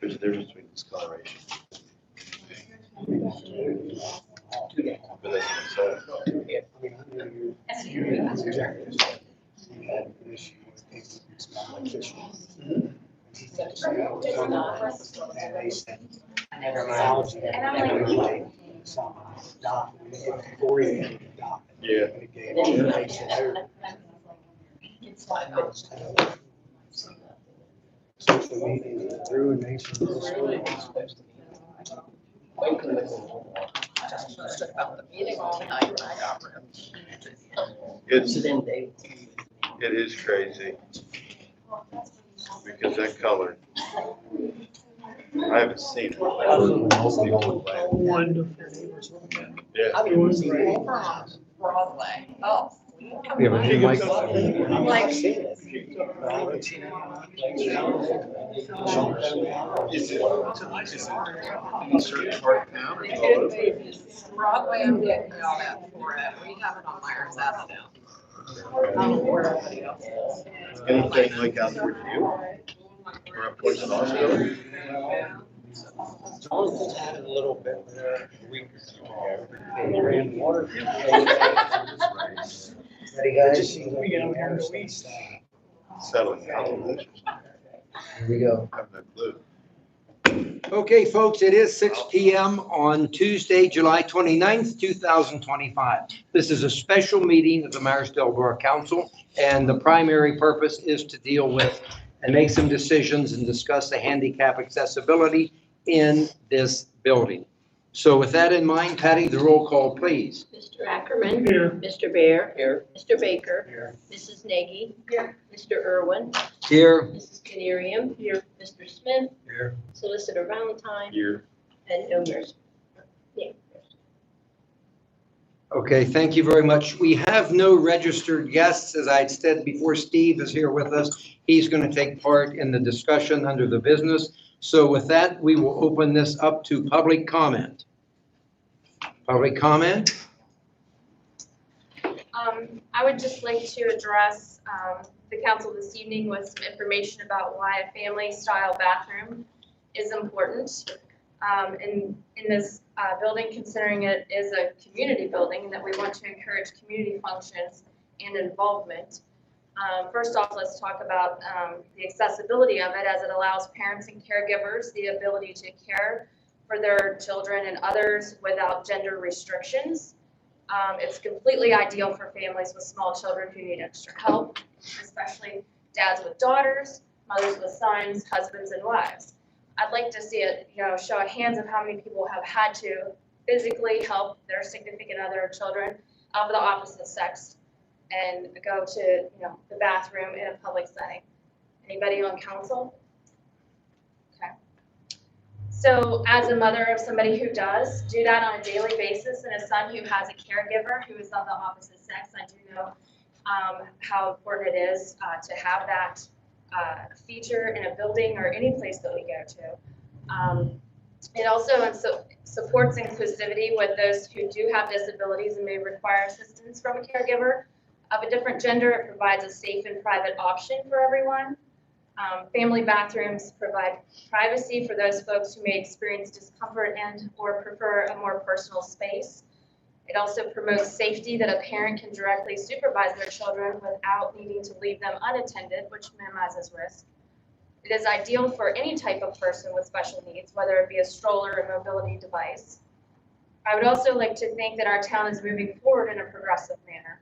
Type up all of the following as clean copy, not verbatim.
There's a difference between discoloration. But that's what I'm yeah. Social media is a ruination of this world. It is crazy because that color, I haven't seen it. Yeah. Broadway. Oh. We have a new mic. Like, Is it in a certain part of town or all over? Broadway, I'm getting yelled at for it. We have it on Myers Avenue. I don't know where everybody else is. Anything like out towards you? Or up towards the hospital? Just had a little bit a week or two ago. They ran water. Ready, guys? We get over here to east. Settling down. Here we go. I have no clue. Okay, folks, it is 6 p.m. on Tuesday, July 29th, 2025. This is a special meeting of the Meyersdale Borough Council, and the primary purpose is to deal with and make some decisions and discuss the handicap accessibility in this building. So with that in mind, Patty, the roll call, please. Mr. Ackerman. Here. Mr. Bear. Here. Mr. Baker. Here. Mrs. Nagy. Here. Mr. Irwin. Here. Mrs. Canarium. Here. Mr. Smith. Here. Solicitor Valentine. Here. And no nurse. Yeah. Okay, thank you very much. We have no registered guests. As I had said before, Steve is here with us. He's going to take part in the discussion under the business. So with that, we will open this up to public comment. Public comment? I would just like to address the council this evening with some information about why a family-style bathroom is important in this building, considering it is a community building, and that we want to encourage community functions and involvement. First off, let's talk about the accessibility of it, as it allows parents and caregivers the ability to care for their children and others without gender restrictions. It's completely ideal for families with small children who need extra help, especially dads with daughters, mothers with sons, husbands and wives. I'd like to see it, show of hands of how many people have had to physically help their significant other or children of the opposite sex and go to, the bathroom in a public setting. Anybody on council? Okay. So as a mother of somebody who does do that on a daily basis, and a son who has a caregiver who is of the opposite sex, I do know how important it is to have that feature in a building or any place that we go to. It also supports inclusivity with those who do have disabilities and may require assistance from a caregiver of a different gender. It provides a safe and private option for everyone. Family bathrooms provide privacy for those folks who may experience discomfort and or prefer a more personal space. It also promotes safety, that a parent can directly supervise their children without needing to leave them unattended, which minimizes risk. It is ideal for any type of person with special needs, whether it be a stroller or mobility device. I would also like to think that our town is moving forward in a progressive manner.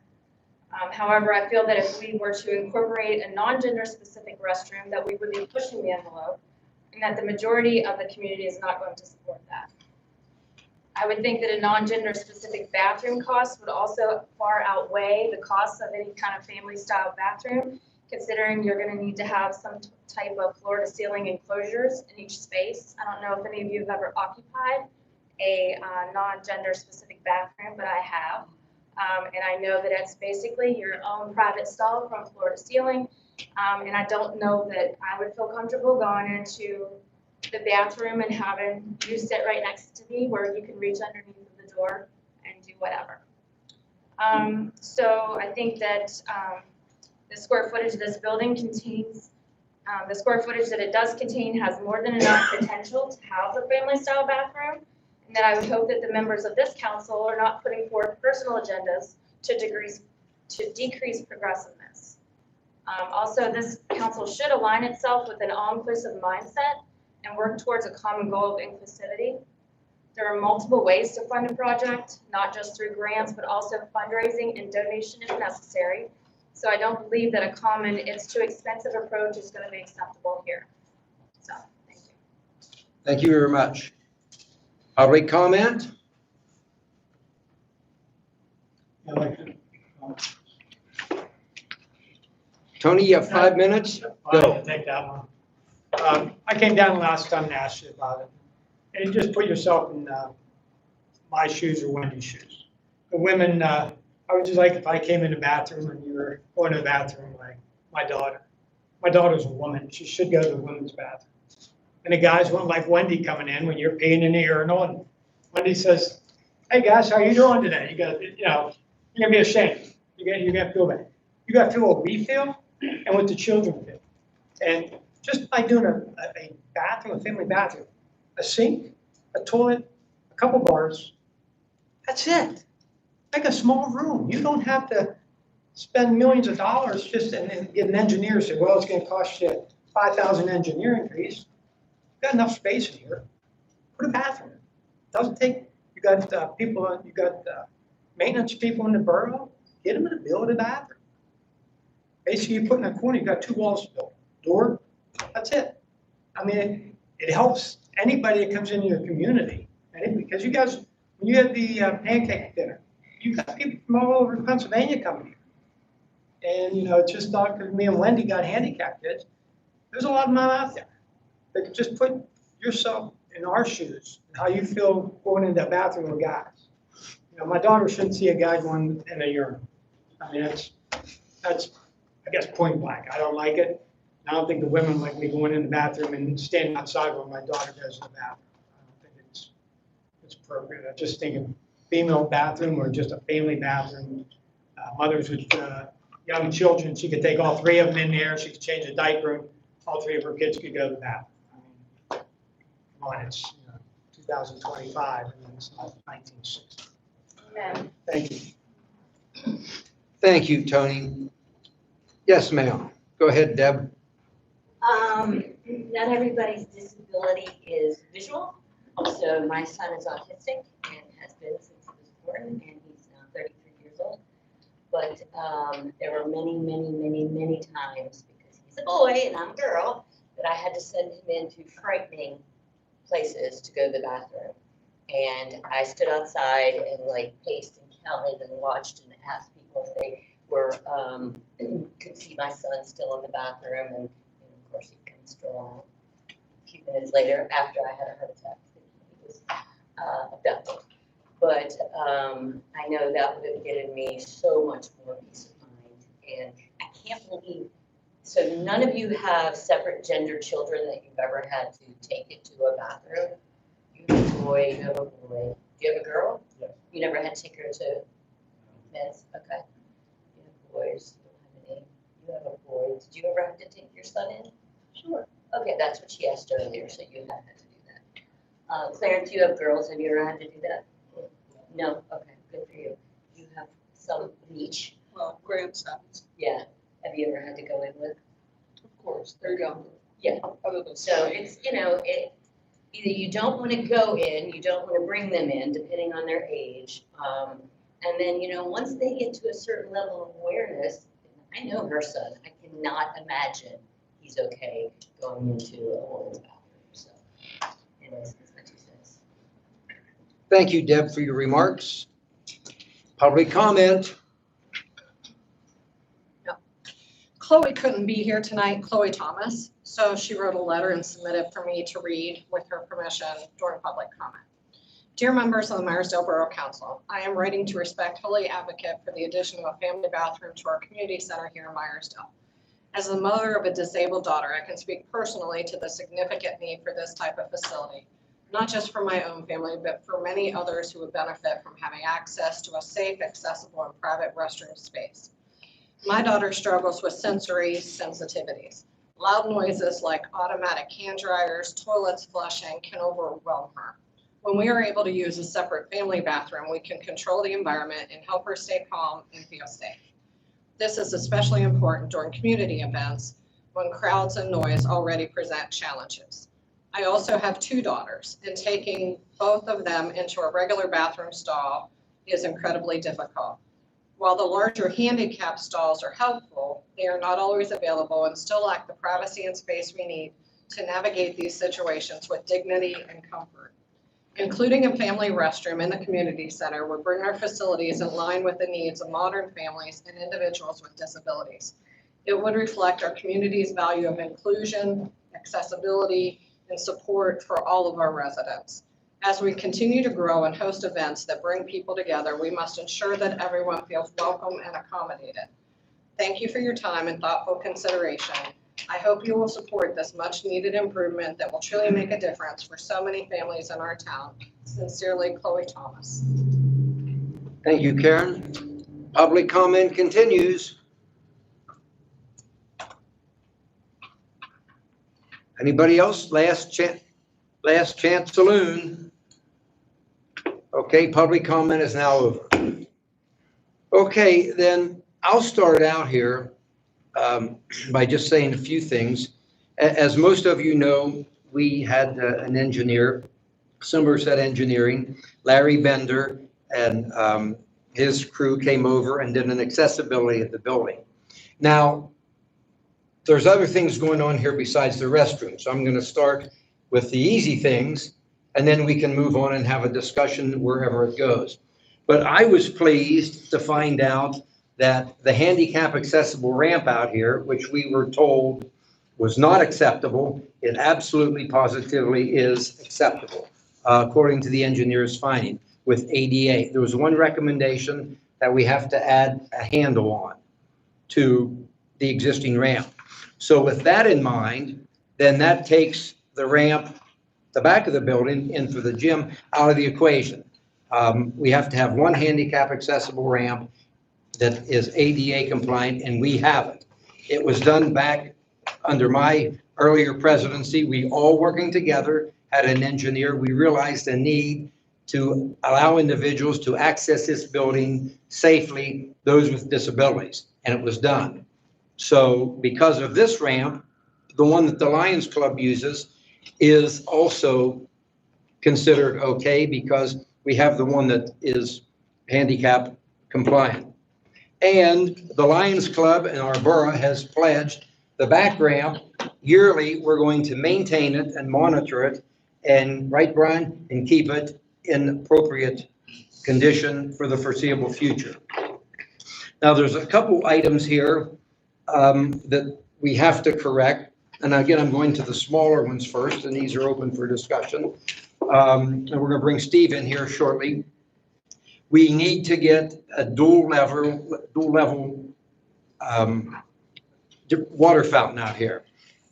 However, I feel that if we were to incorporate a non-gender specific restroom, that we would be pushing the envelope, and that the majority of the community is not going to support that. I would think that a non-gender specific bathroom cost would also far outweigh the costs of any kind of family style bathroom, considering you're going to need to have some type of floor to ceiling enclosures in each space. I don't know if any of you have ever occupied a non-gender specific bathroom, but I have. And I know that it's basically your own private stall from floor to ceiling. And I don't know that I would feel comfortable going into the bathroom and having you sit right next to me where you can reach underneath the door and do whatever. So I think that the square footage of this building contains The square footage that it does contain has more than enough potential to house a family-style bathroom, and that I would hope that the members of this council are not putting forth personal agendas to decrease progressiveness. Also, this council should align itself with an all-inclusive mindset and work towards a common goal of inclusivity. There are multiple ways to fund a project, not just through grants, but also fundraising and donation if necessary. So I don't believe that a common, it's too expensive approach is going to be acceptable here. So, thank you. Thank you very much. Public comment? I'd like to, Tony, you have 5 minutes? Go. I'll take that one. I came down last time and asked you about it. And you just put yourself in my shoes or Wendy's shoes. The women, I would just like if I came in the bathroom and you were going to the bathroom like my daughter. My daughter's a woman. She should go to the women's bathroom. And the guys won't like Wendy coming in when you're peeing in the urinal. And Wendy says, "Hey guys, how you doing today?" You got, you're gonna be ashamed. You're gonna feel bad. You gotta feel what we feel and what the children feel. And just by doing a bathroom, a family bathroom, a sink, a toilet, a couple bars, that's it. Like a small room. You don't have to spend millions of dollars just and get an engineer say, well, it's gonna cost you 5,000 engineering fees. You've got enough space in here. Put a bathroom in. Doesn't take, you got people, you got maintenance people in the borough, get them to build a bathroom. Basically, you put in a corner, you got 2 walls to build. Door, that's it. I mean, it helps anybody that comes into your community. And because you guys, when you had the pancake dinner, you got people from all over Pennsylvania coming here. And, it's just not because me and Wendy got handicapped kids. There's a lot of them out there. But just put yourself in our shoes, and how you feel going into the bathroom with guys. My daughter shouldn't see a guy going in a urinal. I mean, that's, I guess, point blank. I don't like it. I don't think the women like me going in the bathroom and standing outside when my daughter goes to the bathroom. I don't think it's appropriate. I just think a female bathroom or just a family bathroom, mothers with young children, she could take all 3 of them in there. She could change a diaper. All 3 of her kids could go to the bathroom. I mean, come on, it's 2025 and it's not 1960. Amen. Thank you. Thank you, Tony. Yes, ma'am. Go ahead, Deb. Not everybody's disability is visual. So my son is autistic and has been since he was born, and he's now 33 years old. But there were many, many, many, many times, because he's a boy and I'm a girl, that I had to send him into frightening places to go to the bathroom. And I stood outside and paced and counted and watched and asked people if they were could see my son still in the bathroom, and of course he comes strong. A few minutes later, after I had a heart attack, he was abducted. But I know that would have given me so much more peace of mind, and I can't believe. So none of you have separate gender children that you've ever had to take it to a bathroom. You have a boy, you have a boy. Do you have a girl? Yes. You never had to take her to men's? Okay. You have boys, you don't have any. You have a boy. Did you ever have to take your son in? Sure. Okay, that's what she asked earlier, so you have had to do that. Clarence, you have girls. Have you ever had to do that? No? Okay, good for you. You have some of each. Well, grandsons, Yeah. Have you ever had to go in with? of course, they're young. Yeah. Other than So it's, either you don't want to go in, you don't want to bring them in, depending on their age. And then, once they get to a certain level of awareness, I know her son, I cannot imagine he's okay going into a woman's bathroom. So, anyways, that's my 2 cents. Thank you, Deb, for your remarks. Public comment. Chloe couldn't be here tonight, Chloe Thomas, so she wrote a letter and submitted for me to read with her permission during public comment. Dear members of the Meyersdale Borough Council, I am writing to respectfully advocate for the addition of a family bathroom to our community center here in Meyersdale. As the mother of a disabled daughter, I can speak personally to the significant need for this type of facility, not just for my own family, but for many others who would benefit from having access to a safe, accessible, and private restroom space. My daughter struggles with sensory sensitivities. Loud noises like automatic hand dryers, toilets flushing can overwhelm her. When we are able to use a separate family bathroom, we can control the environment and help her stay calm and feel safe. This is especially important during community events when crowds and noise already present challenges. I also have 2 daughters, and taking both of them into a regular bathroom stall is incredibly difficult. While the larger handicap stalls are helpful, they are not always available and still lack the privacy and space we need to navigate these situations with dignity and comfort. Including a family restroom in the community center would bring our facilities in line with the needs of modern families and individuals with disabilities. It would reflect our community's value of inclusion, accessibility, and support for all of our residents. As we continue to grow and host events that bring people together, we must ensure that everyone feels welcome and accommodated. Thank you for your time and thoughtful consideration. I hope you will support this much-needed improvement that will truly make a difference for so many families in our town. Sincerely, Chloe Thomas. Thank you, Karen. Public comment continues. Anybody else? Last chance saloon. Okay, public comment is now over. Okay, then I'll start out here by just saying a few things. As most of you know, we had an engineer, Somerset Engineering, Larry Bender, and his crew came over and did an accessibility at the building. Now, there's other things going on here besides the restroom, so I'm going to start with the easy things, and then we can move on and have a discussion wherever it goes. But I was pleased to find out that the handicap accessible ramp out here, which we were told was not acceptable, it absolutely positively is acceptable, according to the engineer's finding with ADA. There was one recommendation that we have to add a handle on to the existing ramp. So with that in mind, then that takes the ramp, the back of the building and for the gym out of the equation. We have to have one handicap accessible ramp that is ADA compliant, and we have it. It was done back under my earlier presidency. We all working together had an engineer. We realized a need to allow individuals to access this building safely, those with disabilities, and it was done. So because of this ramp, the one that the Lions Club uses is also considered okay because we have the one that is handicap compliant. And the Lions Club and our borough has pledged the back ramp yearly. We're going to maintain it and monitor it and, right, Brian, and keep it in appropriate condition for the foreseeable future. Now, there's a couple items here that we have to correct. And again, I'm going to the smaller ones first, and these are open for discussion. And we're going to bring Steve in here shortly. We need to get a dual level water fountain out here.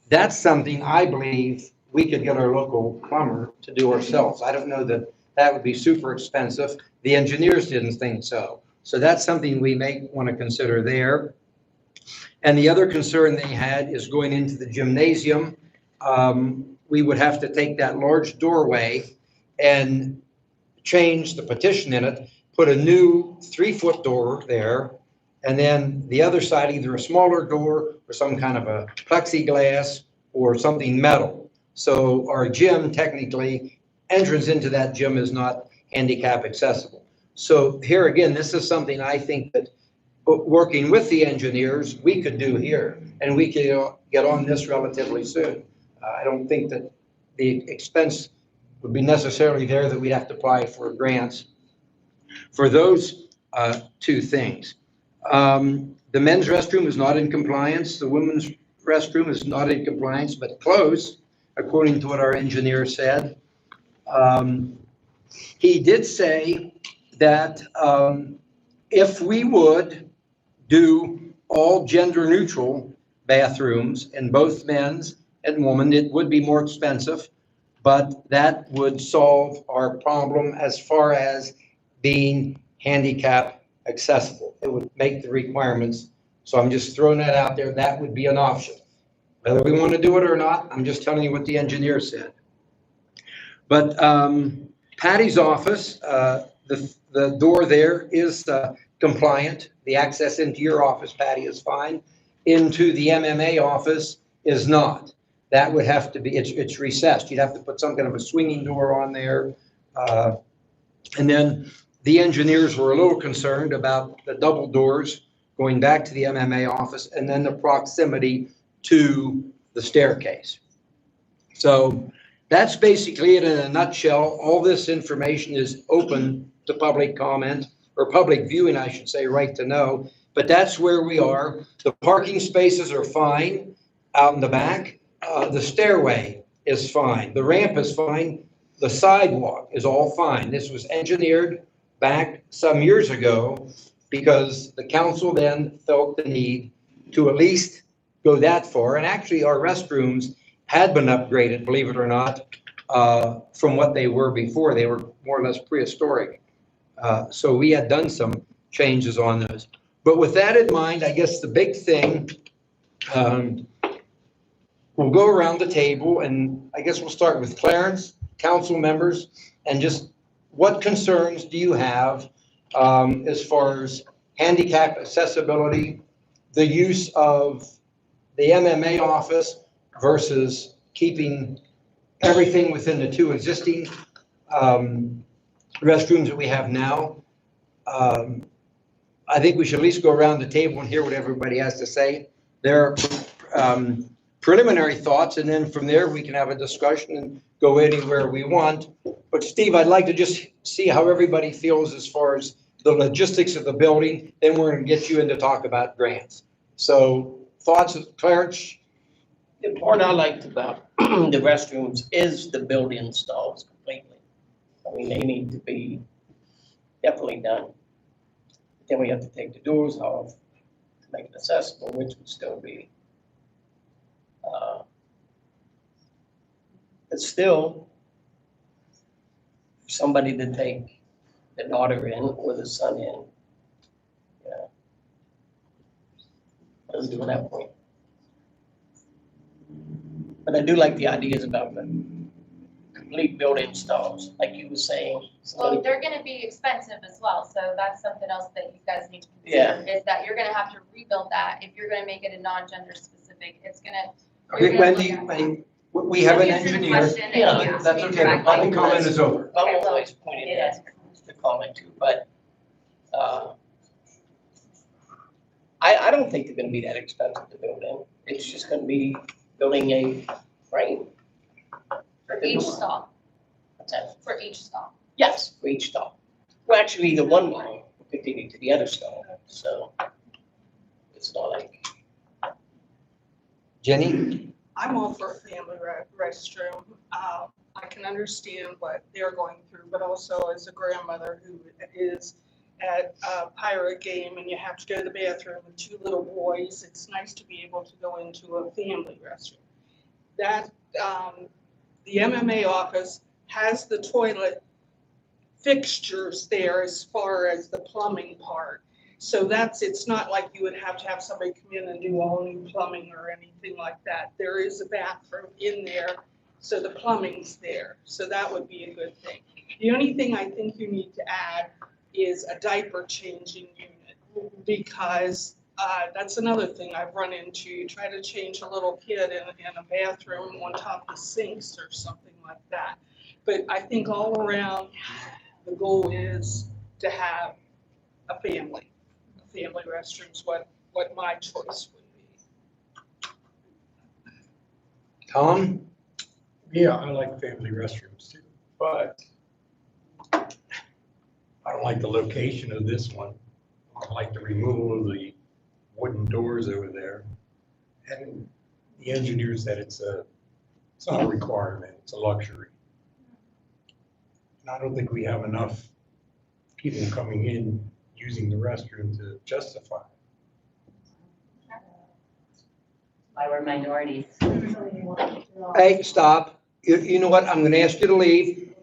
That's something I believe we could get our local plumber to do ourselves. I don't know that that would be super expensive. The engineers didn't think so. So that's something we may want to consider there. And the other concern they had is going into the gymnasium. We would have to take that large doorway and change the partition in it, put a new 3-foot door there, and then the other side, either a smaller door or some kind of a plexiglass or something metal. So our gym, technically, entrance into that gym is not handicap accessible. So here again, this is something I think that working with the engineers, we could do here, and we could get on this relatively soon. I don't think that the expense would be necessarily there that we'd have to apply for grants for those two things. The men's restroom is not in compliance. The women's restroom is not in compliance, but close, according to what our engineer said. He did say that if we would do all gender neutral bathrooms in both men's and women, it would be more expensive, but that would solve our problem as far as being handicap accessible. It would make the requirements. So I'm just throwing that out there. That would be an option. Whether we want to do it or not, I'm just telling you what the engineer said. But Patty's office, the door there is compliant. The access into your office, Patty, is fine. Into the MMA office is not. That would have to be, it's recessed. You'd have to put some kind of a swinging door on there. And then the engineers were a little concerned about the double doors going back to the MMA office and then the proximity to the staircase. So that's basically it in a nutshell. All this information is open to public comment, or public viewing, I should say, right to know. But that's where we are. The parking spaces are fine out in the back. The stairway is fine. The ramp is fine. The sidewalk is all fine. This was engineered back some years ago because the council then felt the need to at least go that far. And actually, our restrooms had been upgraded, believe it or not, from what they were before. They were more or less prehistoric. So we had done some changes on those. But with that in mind, I guess the big thing, we'll go around the table, and I guess we'll start with Clarence, council members, and just what concerns do you have as far as handicap accessibility, the use of the MMA office versus keeping everything within the two existing restrooms that we have now. I think we should at least go around the table and hear what everybody has to say. Their preliminary thoughts, and then from there we can have a discussion and go anywhere we want. But Steve, I'd like to just see how everybody feels as far as the logistics of the building. Then we're going to get you in to talk about grants. So thoughts, Clarence? The part I liked about the restrooms is the built-in stalls completely. I mean, they need to be definitely done. Then we have to take the doors off to make it accessible, which would still be. But still, somebody to take the daughter in or the son in. Yeah. Let's do it that point. But I do like the ideas about the complete built-in stalls, like you were saying. Well, they're gonna be expensive as well, so that's something else that you guys need to consider, is that you're gonna have to rebuild that. If you're gonna make it a non-gender specific, it's gonna. Okay, Wendy, we have an engineer. Yeah, That's okay, but public comment is over. Bubba always pointed out the comment too, but I don't think they're gonna be that expensive to build in. It's just gonna be building a frame. For each stall, What's that? for each stall. Yes, for each stall. Well, actually, the one line will continue to the other stall, so it's not like. Jenny? I'm all for a family restroom. I can understand what they're going through, but also as a grandmother who is at a pirate game and you have to go to the bathroom with two little boys, it's nice to be able to go into a family restroom. That, the MMA office has the toilet fixtures there as far as the plumbing part. So it's not like you would have to have somebody come in and do all new plumbing or anything like that. There is a bathroom in there, so the plumbing's there. So that would be a good thing. The only thing I think you need to add is a diaper changing unit, because that's another thing I've run into. You try to change a little kid in a bathroom on top of sinks or something like that. But I think all around, the goal is to have a family. Family restrooms, what my choice would be. Tom? Yeah, I like family restrooms too, but I don't like the location of this one. I don't like the removal of the wooden doors over there. And the engineer said it's not a requirement, it's a luxury. And I don't think we have enough people coming in using the restroom to justify it. Why we're minorities. Hey, stop. You know what? I'm gonna ask you to leave.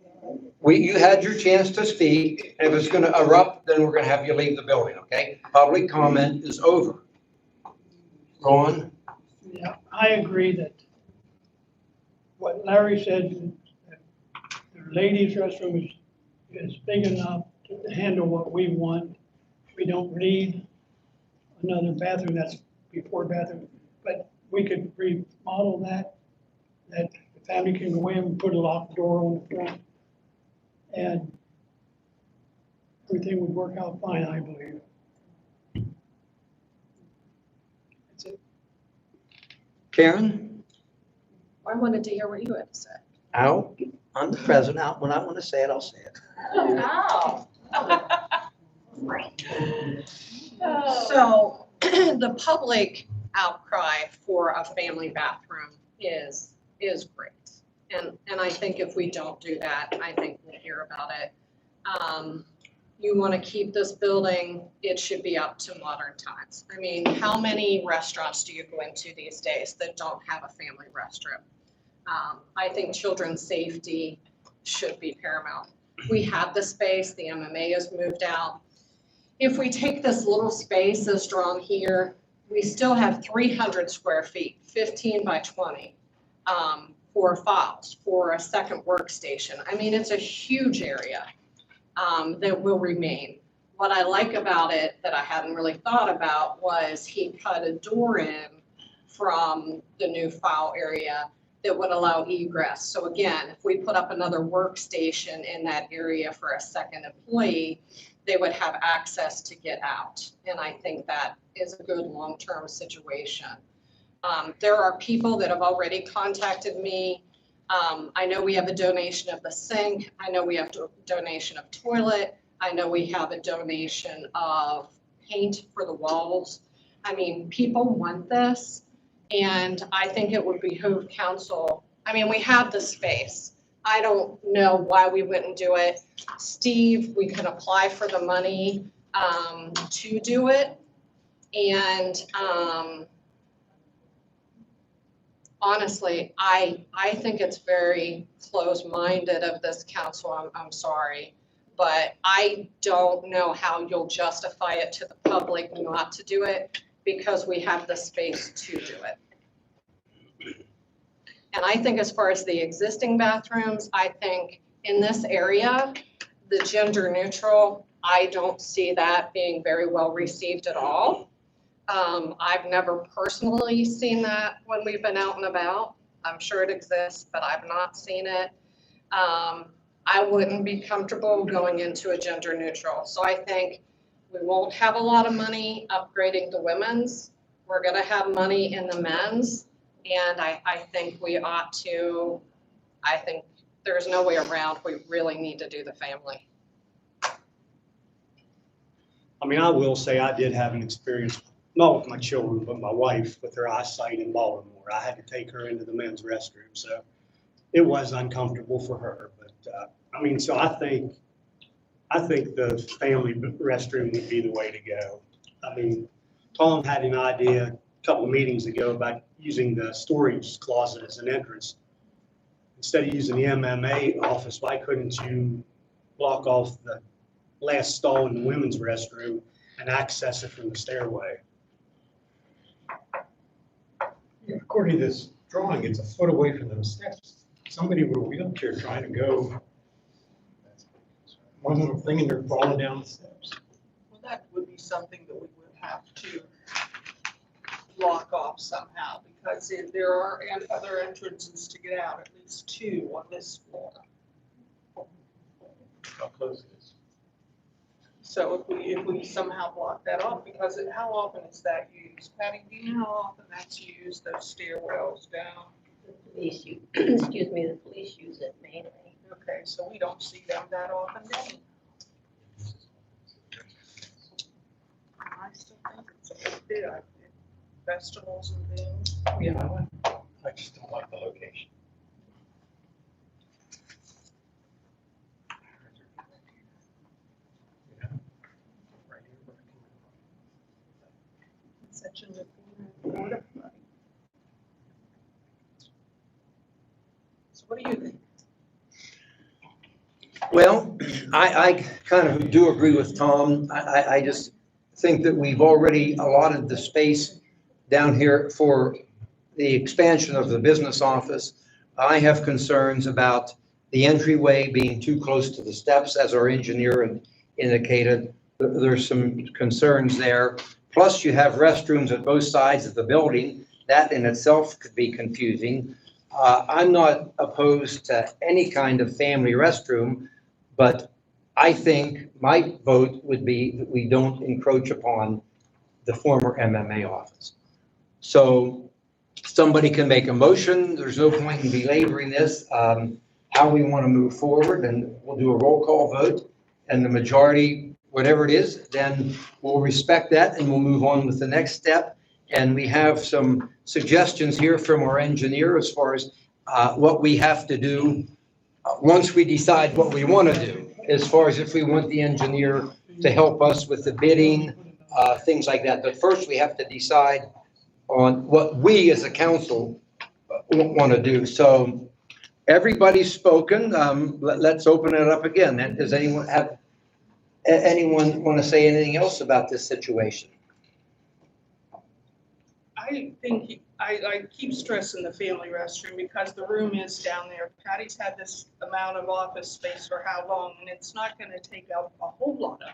You had your chance to speak. If it's gonna erupt, then we're gonna have you leave the building, okay? Public comment is over. Ron? Yeah, I agree that what Larry said, that the ladies' restroom is big enough to handle what we want. We don't need another bathroom, that's before bathroom, but we could remodel that the family can go in and put a locked door on the front. And everything would work out fine, I believe. That's it. Karen? I wanted to hear what you had to say. I'm the president. When I want to say it, I'll say it. Oh. So the public outcry for a family bathroom is great. And I think if we don't do that, I think we'll hear about it. You want to keep this building, it should be up to modern times. I mean, how many restaurants do you go into these days that don't have a family restroom? I think children's safety should be paramount. We have the space, the MMA has moved out. If we take this little space as drawn here, we still have 300 square feet, 15 by 20, for files, for a second workstation. I mean, it's a huge area that will remain. What I like about it that I hadn't really thought about was he cut a door in from the new file area that would allow egress. So again, if we put up another workstation in that area for a second employee, they would have access to get out. And I think that is a good long-term situation. There are people that have already contacted me. I know we have a donation of the sink. I know we have a donation of toilet. I know we have a donation of paint for the walls. I mean, people want this. And I think it would behoove council. I mean, we have the space. I don't know why we wouldn't do it. Steve, we can apply for the money to do it. And honestly, I think it's very close-minded of this council. I'm sorry. But I don't know how you'll justify it to the public not to do it, because we have the space to do it. And I think as far as the existing bathrooms, I think in this area, the gender neutral, I don't see that being very well received at all. I've never personally seen that when we've been out and about. I'm sure it exists, but I've not seen it. I wouldn't be comfortable going into a gender neutral. So I think we won't have a lot of money upgrading the women's. We're gonna have money in the men's. And I think we ought to, I think there's no way around, we really need to do the family. I mean, I will say I did have an experience, not with my children, but my wife with her eyesight in Baltimore. I had to take her into the men's restroom, so it was uncomfortable for her. But I mean, so I think the family restroom would be the way to go. I mean, Tom had an idea a couple of meetings ago about using the storage closet as an entrance. Instead of using the MMA office, why couldn't you block off the last stall in the women's restroom and access it from the stairway? According to this drawing, it's a foot away from those steps. Somebody with a wheelchair trying to go, one little thing and they're falling down the steps. Well, that would be something that we would have to block off somehow, because there are other entrances to get out, at least 2 on this floor. How close it is. So if we somehow block that off, because how often is that used? Patty, do you know how often that's used, those stairwells down? The police use, excuse me, the police use it mainly. Okay, so we don't see them that often then. I still think it's a good bit. Festivals and things. Yeah, I just don't like the location. Such a porta potty. So what do you think? Well, I kind of do agree with Tom. I just think that we've already allotted the space down here for the expansion of the business office. I have concerns about the entryway being too close to the steps, as our engineer indicated. There's some concerns there. Plus, you have restrooms at both sides of the building. That in itself could be confusing. I'm not opposed to any kind of family restroom, but I think my vote would be that we don't encroach upon the former MMA office. So somebody can make a motion. There's no point in belaboring this, how we want to move forward, and we'll do a roll call vote. And the majority, whatever it is, then we'll respect that and we'll move on with the next step. And we have some suggestions here from our engineer as far as what we have to do once we decide what we want to do, as far as if we want the engineer to help us with the bidding, things like that. But first, we have to decide on what we as a council want to do. So everybody's spoken. Let's open it up again. Does anyone want to say anything else about this situation? I think, I keep stressing the family restroom because the room is down there. Patty's had this amount of office space for how long, and it's not gonna take up a whole lot of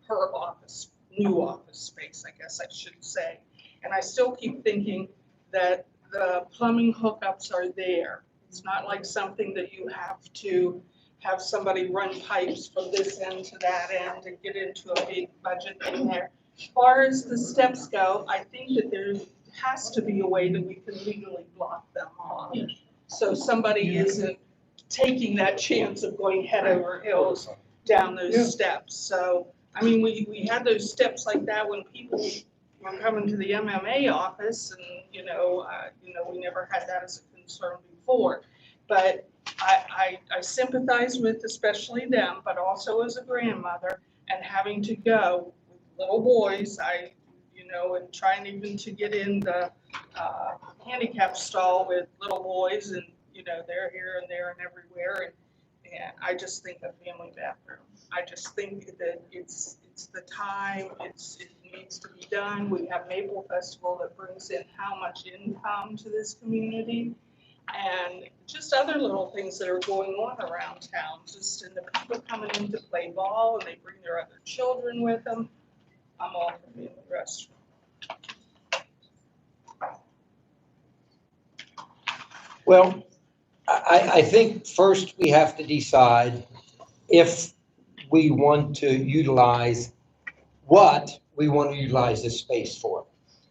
her office, new office space, I guess I should say. And I still keep thinking that the plumbing hookups are there. It's not like something that you have to have somebody run pipes from this end to that end and get into a big budget in there. As far as the steps go, I think that there has to be a way that we can legally block them off. So somebody isn't taking that chance of going head over heels down those steps. So, I mean, we had those steps like that when people were coming to the MMA office, and, we never had that as a concern before. But I sympathize with especially them, but also as a grandmother and having to go with little boys, and trying even to get in the handicap stall with little boys, and, they're here and there and everywhere. And I just think a family bathroom. I just think that it's the time, it needs to be done. We have Maple Festival that brings in how much income to this community. And just other little things that are going on around town, just in the people coming in to play ball and they bring their other children with them. I'm all for family restroom. Well, I think first we have to decide if we want to utilize what we want to utilize this space for.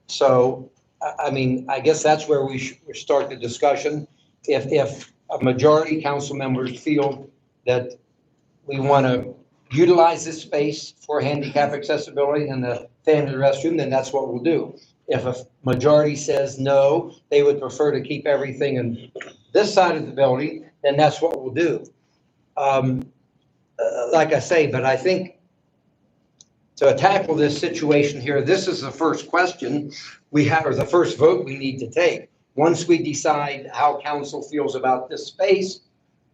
So, I mean, I guess that's where we should start the discussion. If a majority council members feel that we want to utilize this space for handicap accessibility and the family restroom, then that's what we'll do. If a majority says no, they would prefer to keep everything in this side of the building, then that's what we'll do. Like I say, but I think to tackle this situation here, this is the first question we have, or the first vote we need to take. Once we decide how council feels about this space,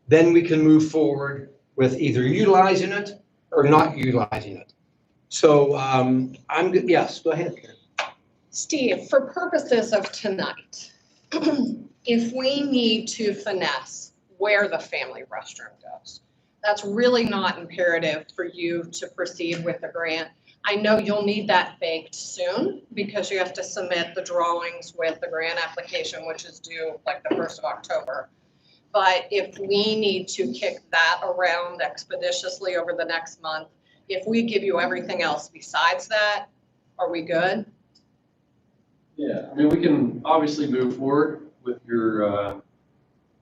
then we can move forward with either utilizing it or not utilizing it. So yes, go ahead. Steve, for purposes of tonight, if we need to finesse where the family restroom goes, that's really not imperative for you to proceed with the grant. I know you'll need that baked soon because you have to submit the drawings with the grant application, which is due like the 1st of October. But if we need to kick that around expeditiously over the next month, if we give you everything else besides that, are we good? Yeah, I mean, we can obviously move forward with your,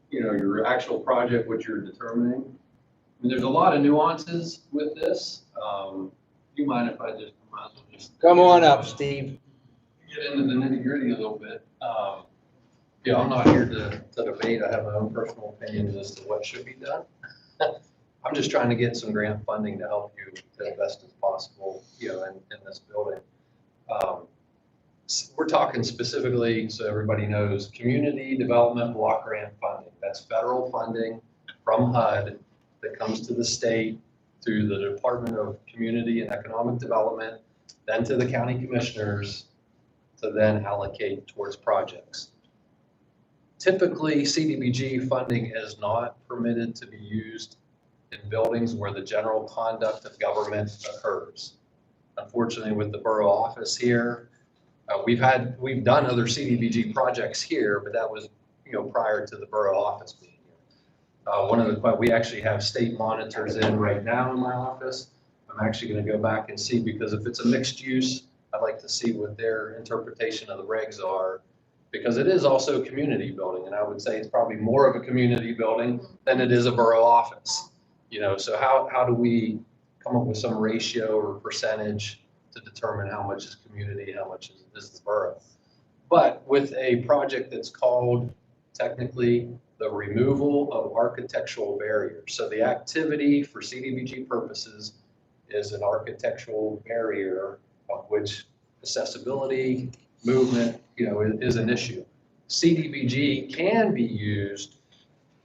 your actual project, what you're determining. I mean, there's a lot of nuances with this. Do you mind if I just come on up, Steve? Get into the nitty gritty a little bit. I'm not here to debate. I have my own personal opinions as to what should be done. I'm just trying to get some grant funding to help you as best as possible, in this building. We're talking specifically, so everybody knows, community development block grant funding. That's federal funding from HUD that comes to the state through the Department of Community and Economic Development, then to the county commissioners to then allocate towards projects. Typically, CDBG funding is not permitted to be used in buildings where the general conduct of government occurs. Unfortunately, with the borough office here, we've done other CDBG projects here, but that was, prior to the borough office being here. We actually have state monitors in right now in my office. I'm actually going to go back and see, because if it's a mixed use, I'd like to see what their interpretation of the regs are, because it is also a community building, and I would say it's probably more of a community building than it is a borough office. So how do we come up with some ratio or percentage to determine how much is community, how much is the borough? But with a project that's called technically the removal of architectural barriers. So the activity for CDBG purposes is an architectural barrier of which accessibility, movement, is an issue. CDBG can be used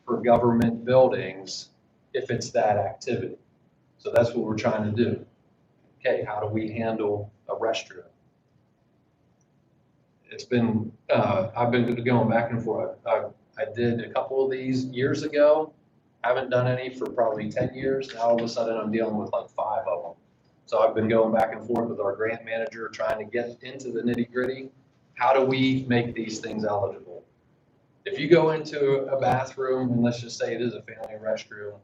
for government buildings if it's that activity. So that's what we're trying to do. Okay, how do we handle a restroom? It's been, I've been going back and forth. I did a couple of these years ago. Haven't done any for probably 10 years. Now all of a sudden I'm dealing with like 5 of them. So I've been going back and forth with our grant manager, trying to get into the nitty gritty. How do we make these things eligible? If you go into a bathroom, and let's just say it is a family restroom,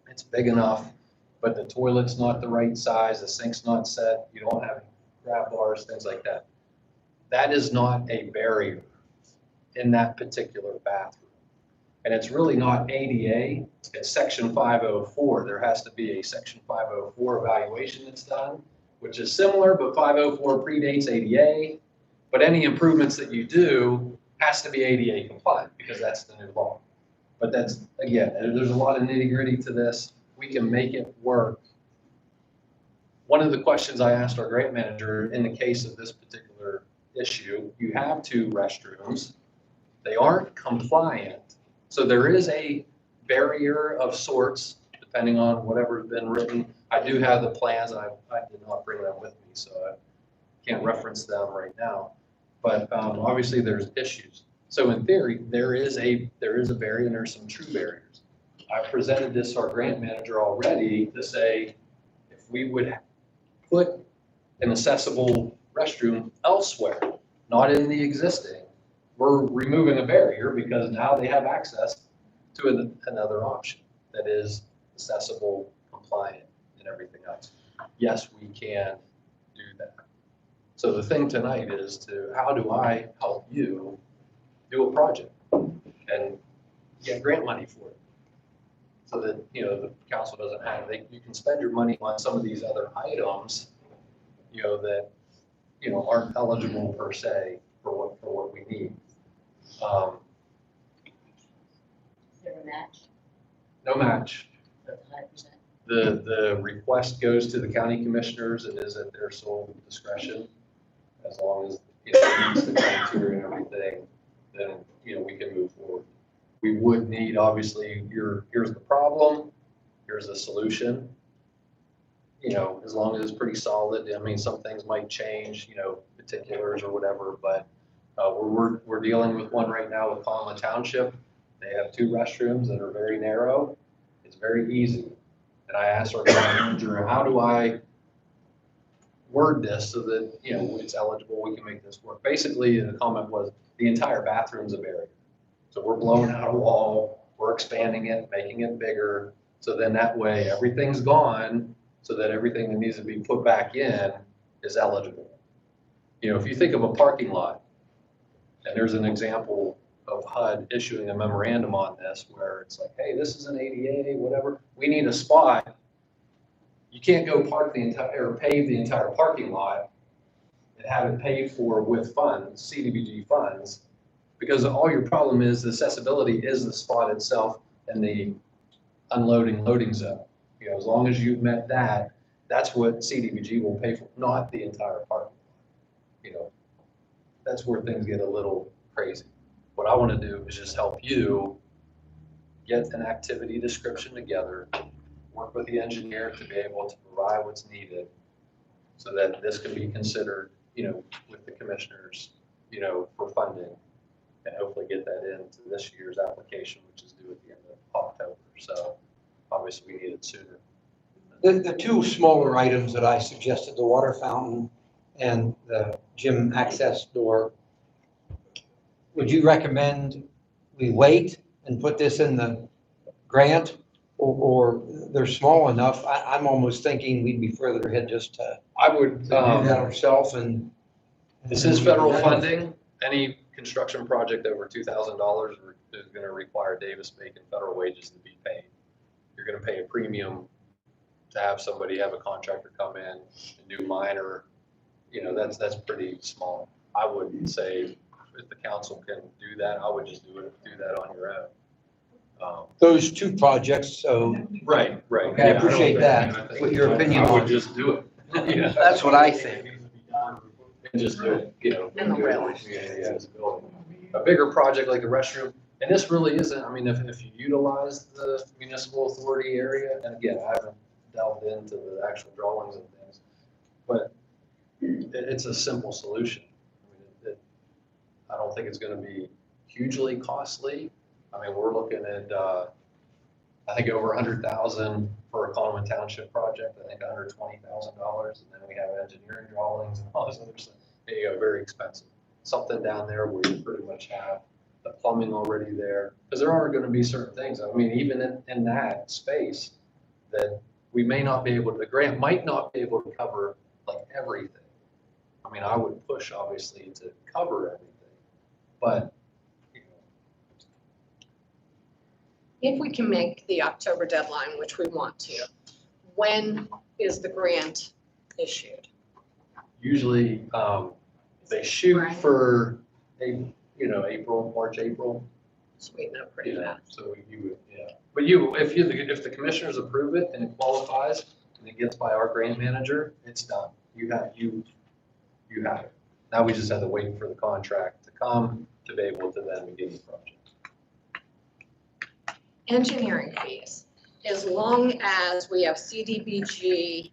it's big enough, but the toilet's not the right size, the sink's not set, you don't have grab bars, things like that. That is not a barrier in that particular bathroom. And it's really not ADA, it's section 504. There has to be a section 504 evaluation that's done, which is similar, but 504 predates ADA. But any improvements that you do has to be ADA compliant, because that's the new law. But that's, again, there's a lot of nitty gritty to this. We can make it work. One of the questions I asked our grant manager in the case of this particular issue, you have 2 restrooms. They aren't compliant. So there is a barrier of sorts, depending on whatever's been written. I do have the plans, and I did not bring them with me, so I can't reference them right now. But obviously there's issues. So in theory, there is a barrier, and there's some true barriers. I presented this to our grant manager already to say, if we would put an accessible restroom elsewhere, not in the existing, we're removing a barrier, because now they have access to another option that is accessible, compliant, and everything else. Yes, we can do that. So the thing tonight is how do I help you do a project and get grant money for it? So that, the council doesn't have, you can spend your money on some of these other items, that, aren't eligible per se for what we need. Is there a match? No match. That's 5%. The request goes to the county commissioners. It is at their sole discretion. As long as it meets the criteria and everything, then, we can move forward. We would need, obviously, here's the problem, here's the solution. As long as it's pretty solid. I mean, some things might change, particulars or whatever, but we're dealing with one right now with Conlon Township. They have 2 restrooms that are very narrow. It's very easy. And I asked our manager, how do I word this so that, it's eligible, we can make this work? Basically, the comment was the entire bathroom's a barrier. So we're blowing out a wall, we're expanding it, making it bigger. So then that way everything's gone, so that everything that needs to be put back in is eligible. If you think of a parking lot, and there's an example of HUD issuing a memorandum on this where it's like, hey, this is an ADA, whatever, we need a spot. You can't go park the entire, or pave the entire parking lot and have it paid for with funds, CDBG funds, because all your problem is the accessibility is the spot itself and the unloading loading zone. As long as you've met that, that's what CDBG will pay for, not the entire parking lot. That's where things get a little crazy. What I want to do is just help you get an activity description together, work with the engineer to be able to provide what's needed so that this can be considered, with the commissioners, for funding. and hopefully get that into this year's application, which is due at the end of October. So obviously we need it sooner. The two smaller items that I suggested, the water fountain and the gym access door, would you recommend we wait and put this in the grant? Or they're small enough, I'm almost thinking we'd be further ahead just to I would, do that ourselves and. this is federal funding. Any construction project over $2,000 is going to require Davis-Bacon federal wages to be paid. You're going to pay a premium to have somebody, have a contractor come in and do minor, that's pretty small. I would say if the council can do that, I would just do that on your own. Those two projects, so. Right. Okay, I appreciate that. What your opinion I would on? just do it. Yeah. That's what I think. And just do it, And the rail. Yeah. A bigger project like a restroom, and this really isn't, if you utilize the municipal authority area, and again, I haven't delved into the actual drawings and things, but it's a simple solution. I don't think it's gonna be hugely costly. We're looking at, I think over 100,000 for a Coleman Township project, I think $120,000, and then we have engineering drawings and all this other stuff. Very expensive. Something down there where you pretty much have the plumbing already there, because there are gonna be certain things, even in that space, that we may not be able, the grant might not be able to cover like everything. I would push obviously to cover everything, but If we can make the October deadline, which we want to, when is the grant issued? usually, they shoot Right. for March, April. So we know pretty fast. So you would, but if the commissioners approve it and it qualifies and it gets by our grant manager, it's done. You have it. Now we just have to wait for the contract to come to be able to then begin the project. Engineering fees, as long as we have CDBG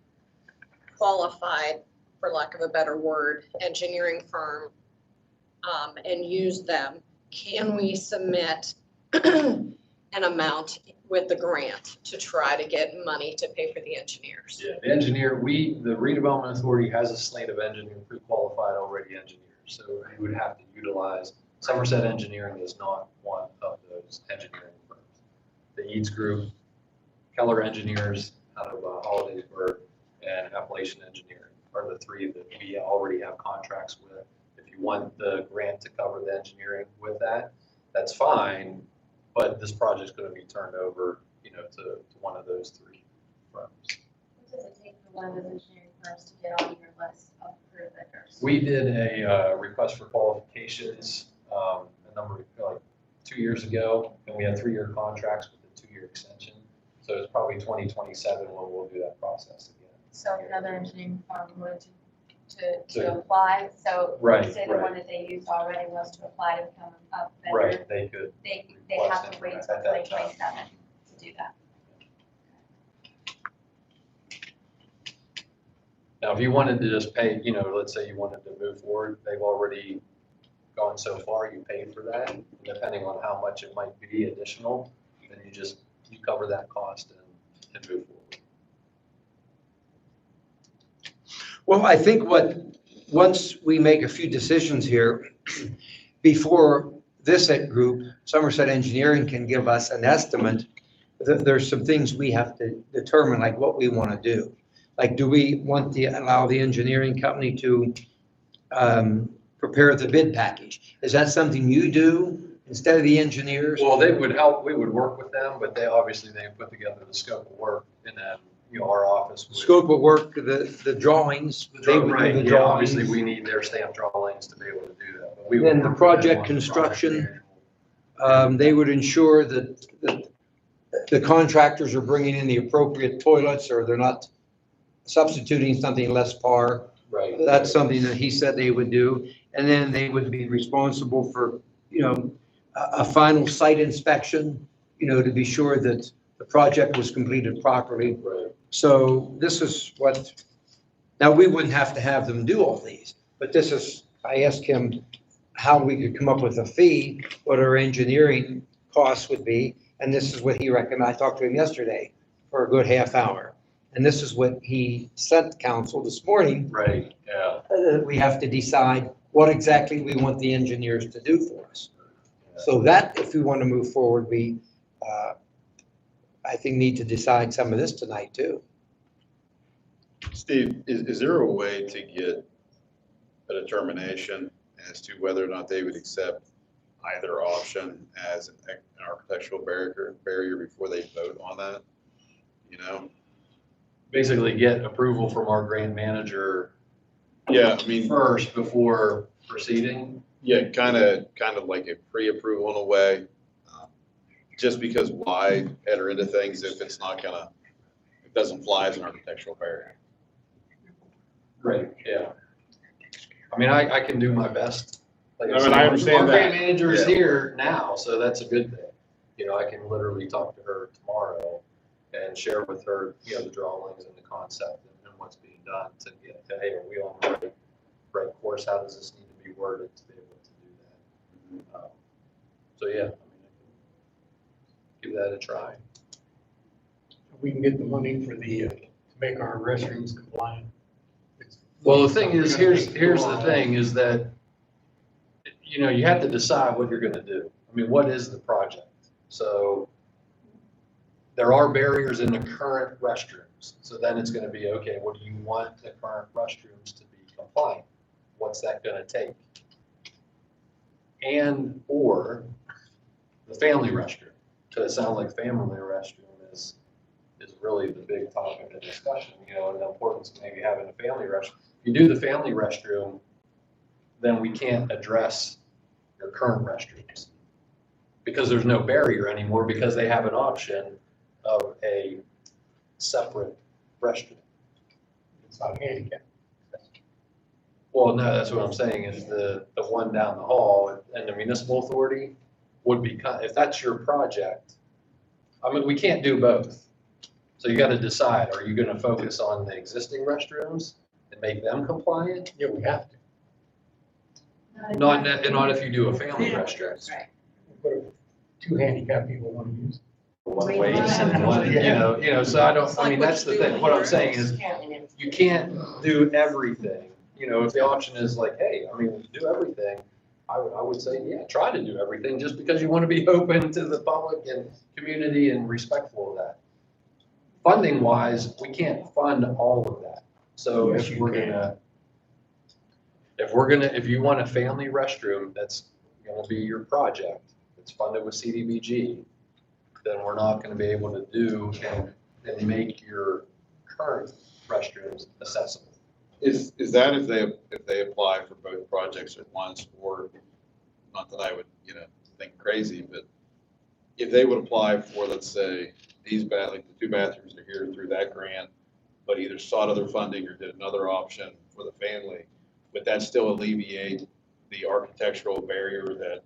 qualified, for lack of a better word, engineering firm, and use them, can we submit an amount with the grant to try to get money to pay for the engineers? Yeah, the engineer, the redevelopment authority has a slate of pre-qualified already engineers. So you would have to utilize, Somerset Engineering is not one of those engineering firms. The Eads Group, Keller Engineers out of Hollidaysburg, and Appalachian Engineering are the three that we already have contracts with. If you want the grant to cover the engineering with that, that's fine, but this project's going to be turned over, to one of those three firms. What does it take for one of those engineering firms to get on your list of approved vendors? We did a request for qualifications a number, like 2 years ago, and we had 3-year contracts with a 2-year extension. So it's probably 2027 when we'll do that process again. So if another engineering firm wanted to apply, so Right, say the right. one that they used already was to apply to become a vendor, Right, they could. they have to wait until At that time. 2027 to do that. Now, if you wanted to just pay, let's say you wanted to move forward, they've already gone so far, you paid for that. Depending on how much it might be additional, then you cover that cost and move forward. Well, I think once we make a few decisions here, before this group, Somerset Engineering can give us an estimate, there's some things we have to determine, like what we want to do. Like, do we want to allow the engineering company to prepare the bid package? Is that something you do instead of the engineers? Well, they would help, we would work with them, but they put together the scope of work, and then, our office would. Scope of work, the drawings, they would do Right, the yeah, drawings. obviously, we need their stamp drawings to be able to do that. But Then the project construction, they would ensure that the contractors are bringing in the appropriate toilets, or they're not substituting something less par. Right. That's something that he said they would do. And then they would be responsible for, a final site inspection, to be sure that the project was completed properly. Right. So this is now we wouldn't have to have them do all these, but I asked him, how we could come up with a fee, what our engineering costs would be. And this is what he recommended. I talked to him yesterday for a good half hour. And this is what he sent council this morning. Right, yeah. We have to decide what exactly we want the engineers to do for us. So that, if we want to move forward, we, I think, need to decide some of this tonight too. Steve, is there a way to get a determination as to whether or not they would accept either option as an architectural barrier before they vote on that? You know? Basically get approval from our grant manager Yeah, I mean, first before proceeding. yeah, kind of like a pre-approval in a way. Just because why enter into things if it's not gonna, it doesn't fly as an architectural barrier? Right, yeah. I mean, I can do my best. Like I mean, said, I understand our grant that. manager is Yeah. here now, so that's a good thing. You know, I can literally talk to her tomorrow and share with her, you know, the drawings and the concept and what's being done to get, to, hey, are we on the right course? How does this need to be worded to be able to do that? So, yeah, I mean, I can give that a try. We can get the money for the, to make our restrooms compliant. Well, the thing is, here's the thing is that, you know, you have to decide what you're gonna do. I mean, what is the project? So there are barriers in the current restrooms. So then it's gonna be, okay, what do you want the current restrooms to be compliant? What's that gonna take? And, or the family restroom. So it sounds like family restroom is really the big topic of discussion, you know, and the importance of maybe having a family restroom. If you do the family restroom, then we can't address your current restrooms. Because there's no barrier anymore, because they have an option of a separate restroom. It's not handicapped. Well, no, that's what I'm saying, is the one down the hall and the municipal authority would be, if that's your project, I mean, we can't do both. So you gotta decide, are you gonna focus on the existing restrooms and make them compliant? Yeah, we have to. Not if you do a family restroom. What if two handicapped people want to use it? One waits and one, you know, so I don't, I mean, that's the thing, what I'm saying is, you can't do everything. You know, if the option is like, hey, I mean, do everything, I would say, yeah, try to do everything, just because you want to be open to the public and community and respectful of that. Funding wise, we can't fund all of that. So Yes, if you we're can. gonna, if you want a family restroom, that's gonna be your project, it's funded with CDBG, then we're not gonna be able to do and make your current restrooms accessible. Is that if they apply for both projects at once, or, not that I would, you know, think crazy, but if they would apply for, let's say, like the 2 bathrooms are here through that grant, but either sought other funding or did another option for the family, would that still alleviate the architectural barrier that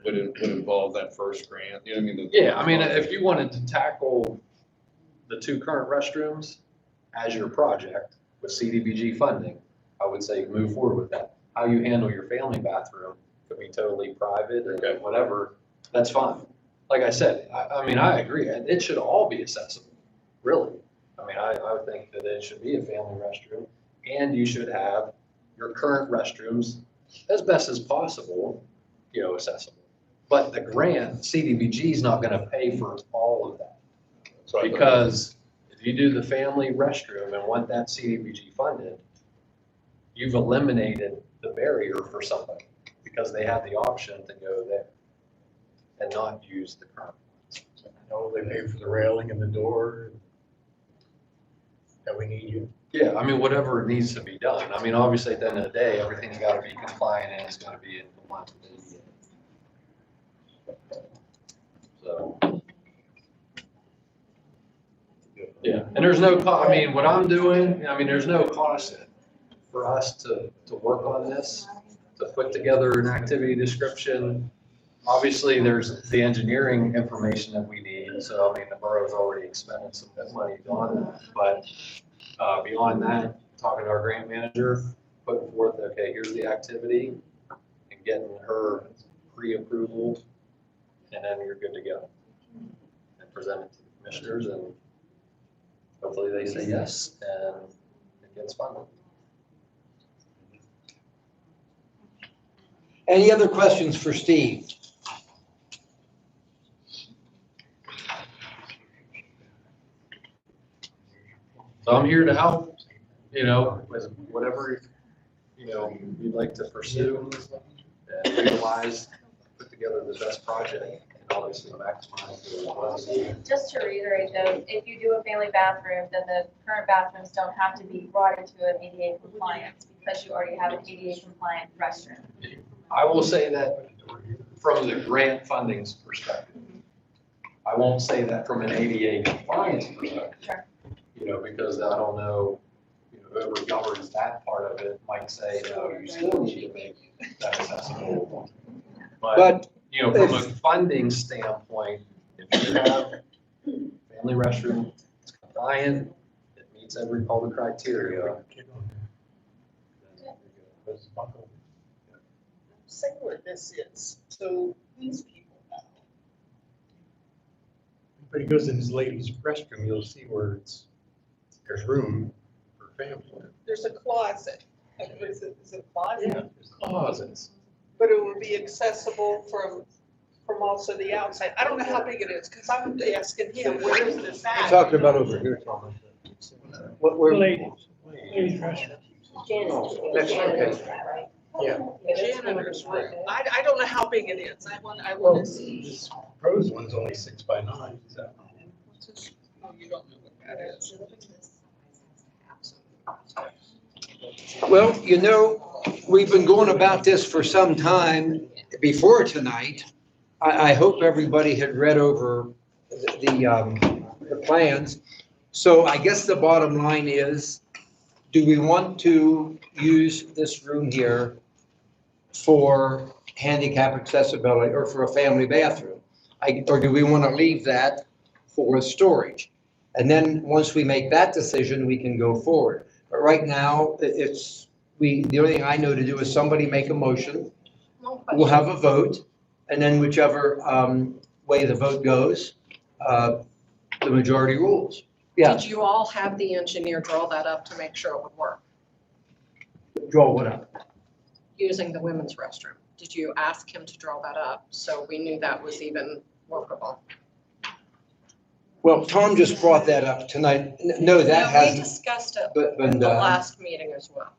would involve that first grant? You know what I mean? Yeah, I mean, if you wanted to tackle the 2 current restrooms as your project with CDBG funding, I would say move forward with that. How you handle your family bathroom could be totally private or whatever, that's fine. Like I said, I mean, I agree, it should all be accessible, really. I mean, I would think that it should be a family restroom, and you should have your current restrooms as best as possible, you know, accessible. But the grant, CDBG is not gonna pay for all of that. Because if you do the family restroom and want that CDBG funded, you've eliminated the barrier for somebody, because they have the option to go there and not use the current ones. No, they pay for the railing and the door that we need you. Yeah, I mean, whatever needs to be done. I mean, obviously, at the end of the day, everything's gotta be compliant and it's gotta be in compliance with ADA. So. Yeah, and there's no I mean, what I'm doing, I mean, there's no cost for us to work on this, to put together an activity description. Obviously, there's the engineering information that we need, so I mean, the borough's already expended some money on that. But beyond that, talking to our grant manager, putting forth, okay, here's the activity, and getting her pre-approval, and then you're good to go. And present it to the commissioners, and hopefully they say yes, and it gets funded. Any other questions for Steve? So I'm here to help, with whatever, you'd like to pursue and utilize, put together the best project and obviously maximize the. Just to reiterate though, if you do a family bathroom, then the current bathrooms don't have to be brought into an ADA compliance because you already have an ADA compliant restroom. I will say that from the grant funding's perspective. I won't say that from an ADA compliance perspective. Sure. Because I don't know, whoever governs that part of it might say, no, you still need to make that accessible. But from a funding standpoint, if you have family restroom, it's compliant, it meets every public criteria. Say where this is, so these people know. But he goes in his ladies' restroom, you'll see where there's room for family. There's a closet. Is it a closet? Yeah, there's closets. But it would be accessible from also the outside. I don't know how big it is, because I'm asking him, where is this We're at? talking about over here, Thomas. Where? Ladies restroom. Next, okay. Yeah. Janitor's room. I don't know how big it is. I want to see. This proposed one's only 6 by 9, so. Oh, you don't know what that is. Well, we've been going about this for some time before tonight. I hope everybody had read over the plans. So I guess the bottom line is, do we want to use this room here for handicap accessibility or for a family bathroom? Or do we want to leave that for storage? And then once we make that decision, we can go forward. But right now, the only thing I know to do is somebody make a motion. We'll have a vote, and then whichever way the vote goes, the majority rules. Yeah, Did you all have the engineer draw that up to make sure it would work, draw what up? using the women's restroom? Did you ask him to draw that up so we knew that was even workable? Well, Tom just brought that up tonight. No, that No, we hasn't, discussed it but, at the last meeting as well.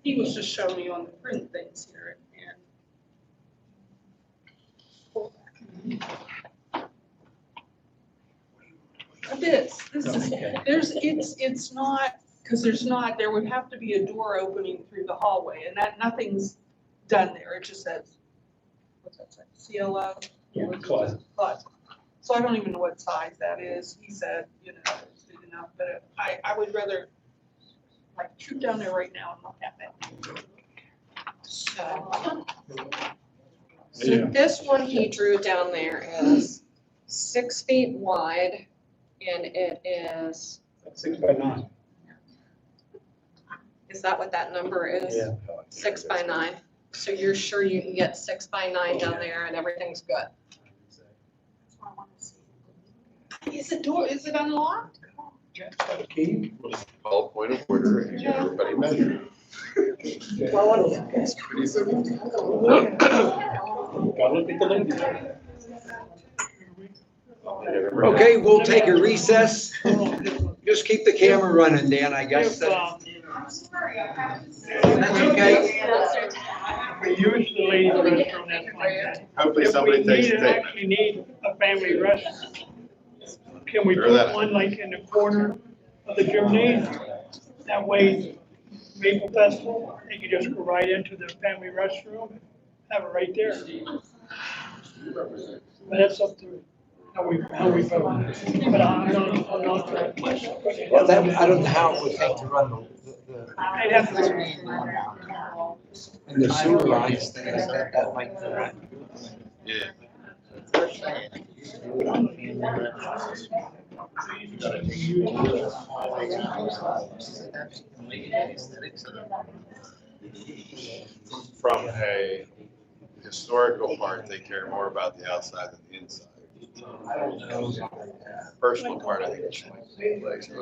He was just showing me on the print things here and. This is, it's not, because there would have to be a door opening through the hallway, and nothing's done there. It just says, what's that say? CLO? Yeah, closet. Closet. So I don't even know what size that is. He said, you know, it's big enough, but I would rather like shoot down there right now and not have that. So this one he drew down there is 6 feet wide and it is, 6 by 9. is that what that number is? Yeah. 6 by 9. So you're sure you can get 6 by 9 down there and everything's good? That's what I want to see. Is it unlocked? Jeff's got a key. Call point of order and get everybody measured. It's pretty simple. Gotta look at the lady. Okay, we'll take a recess. Just keep the camera running, Dan, I guess. That's okay. We use the ladies' restroom, that's fine. Hopefully somebody takes the If we tape. actually need a family restroom, can we Sure put that. one like in the corner of the gymnasium? That way, Maple Festival, they can just go right into the family restroom, have it right there. But that's up to how we vote. But I'm not. Well, that, I don't know how it would take to run the I'd have to. and the sewer lines, things like that might. Yeah. from a historical part, they care more about the outside than the inside. Personal part, I think it should take place. No,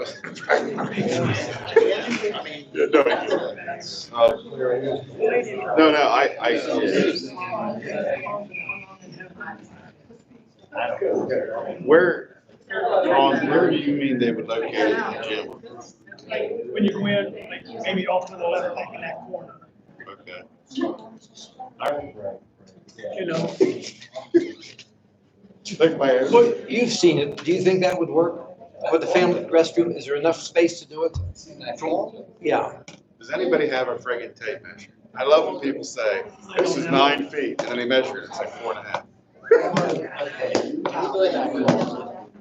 where do you mean they would locate it in the gym? When you go in, like, maybe off to the left, like in that corner, Okay. you know? Well, you've seen it. Do you think that would work for the family restroom? Is there enough space to do it? Yeah. Does anybody have a friggin' tape measure? I love when people say, this is 9 feet, and then they measure it, it's like 4.5.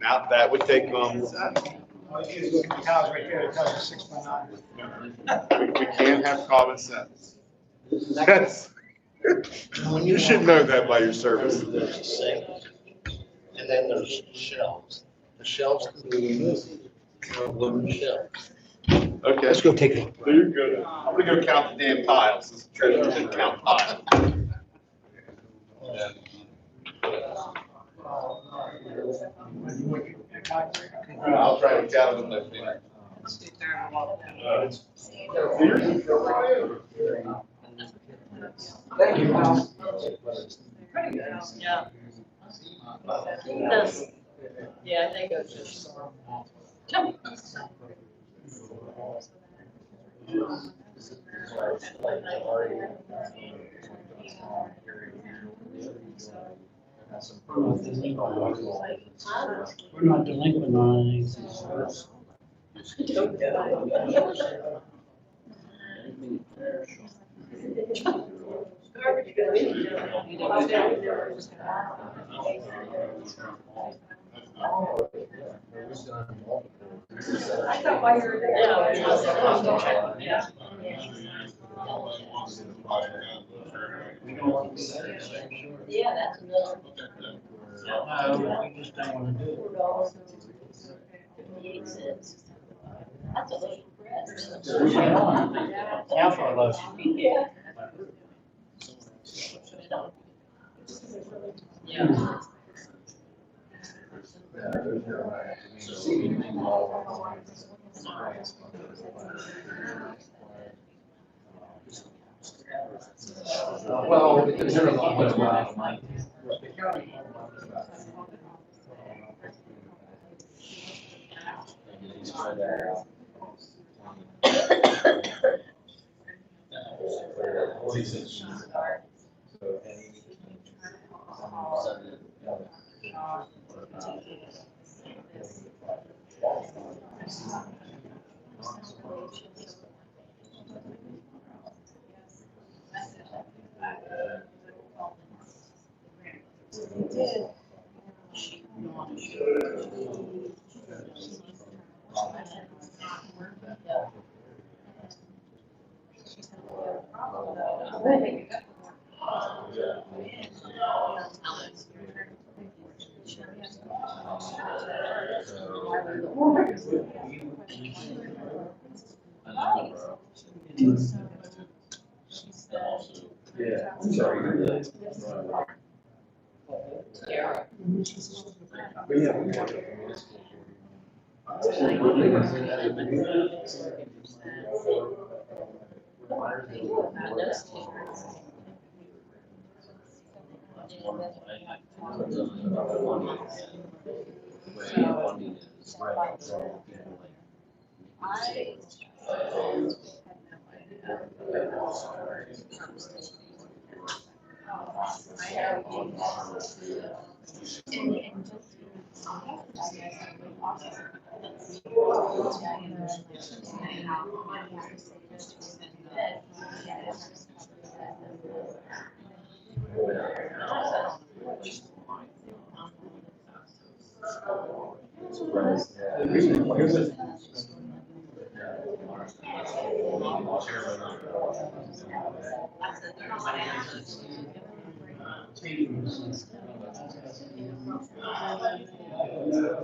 Now, that would take, Cows right there, it tells you 6.9. we can't have common sense. That's, you should know that by your service. There's a sink, and then there's shelves. The shelves can be removed, wooden shelves. Okay. Let's go take it. So you're good. I'm gonna go count the damn tiles. This is true, didn't count tiles. I'll try to count them next week. Thank you, Al. Yeah. Yes. Yeah, I think it's just. We're not delinquent on anything. I thought while you were there. Yeah. Yeah, that's another. No, we just don't want to do it. 58 cents. That's a little bread. Half our loaf. Yeah. Yeah. Well, it depends on what amount. Yeah, I'm sorry.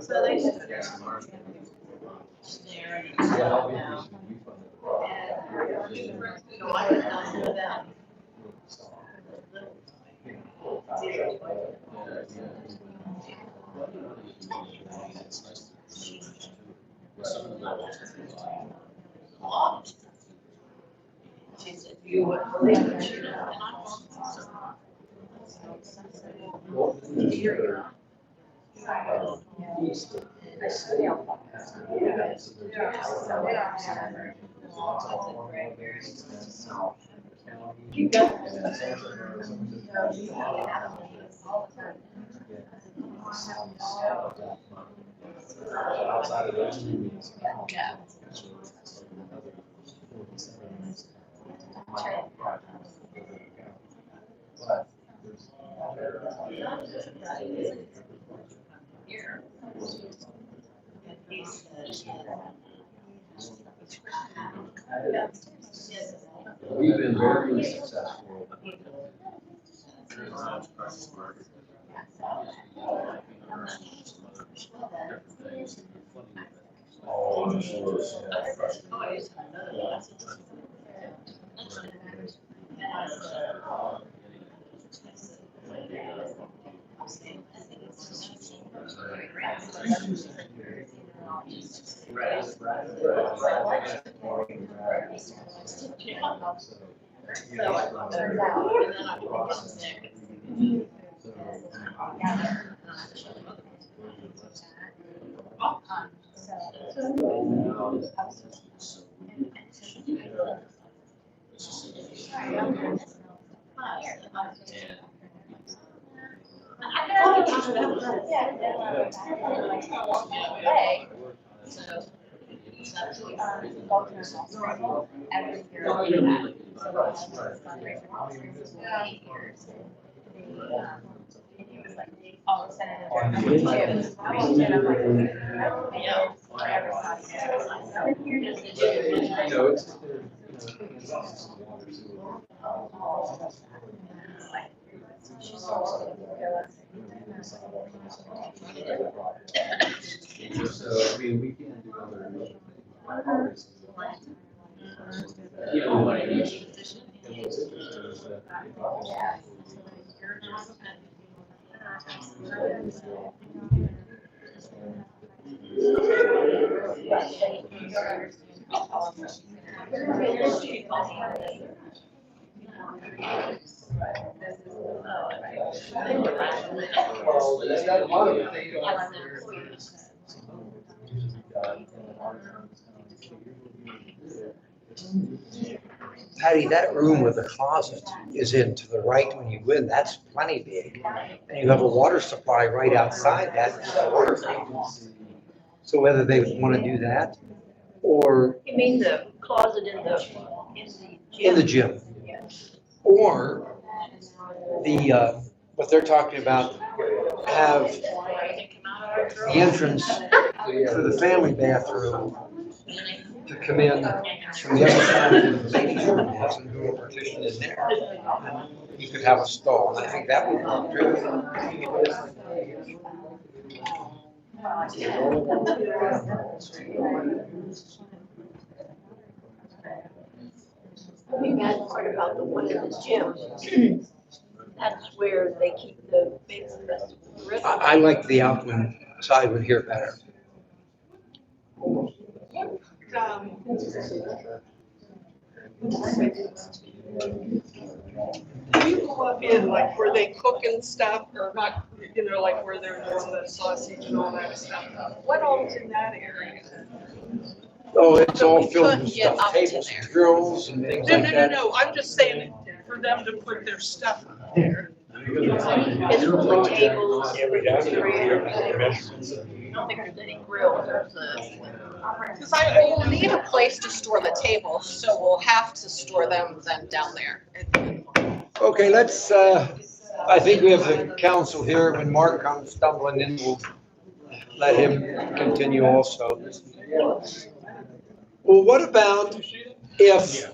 So they should. Outside of those two meetings. We've been very successful. So, I mean, we can do other initiatives. Patty, that room with the closet is in to the right when you go in. That's plenty big. And you have a water supply right outside that. So whether they want to do that or You mean the closet in the in the gym, or the, what they're talking about, have the entrance for the family bathroom to come in from the other side where the ladies' room is and do a partition in there. You could have a stall. I think that would work really well. the bad part about the one in the gym. That's where they keep the big festival. I like the out one side one here better. Do you go up in like where they cook and stuff, or not, you know, like where they're doing the sausage and all that stuff? What all's in that area? Oh, it's all filled couldn't with get stuff, up to tables there. and drills and things No, like no, no, that. no, I'm just saying for them to put their stuff up there. It's full of tables. Yeah, we got it. We don't have the measurements. I don't think there's any grills, there's a. Cause I, We'll need a place to store the tables, so we'll have to store them then down there. Okay, let's, I think we have the council here. When Mark comes stumbling in, we'll let him continue also. Well, what about if,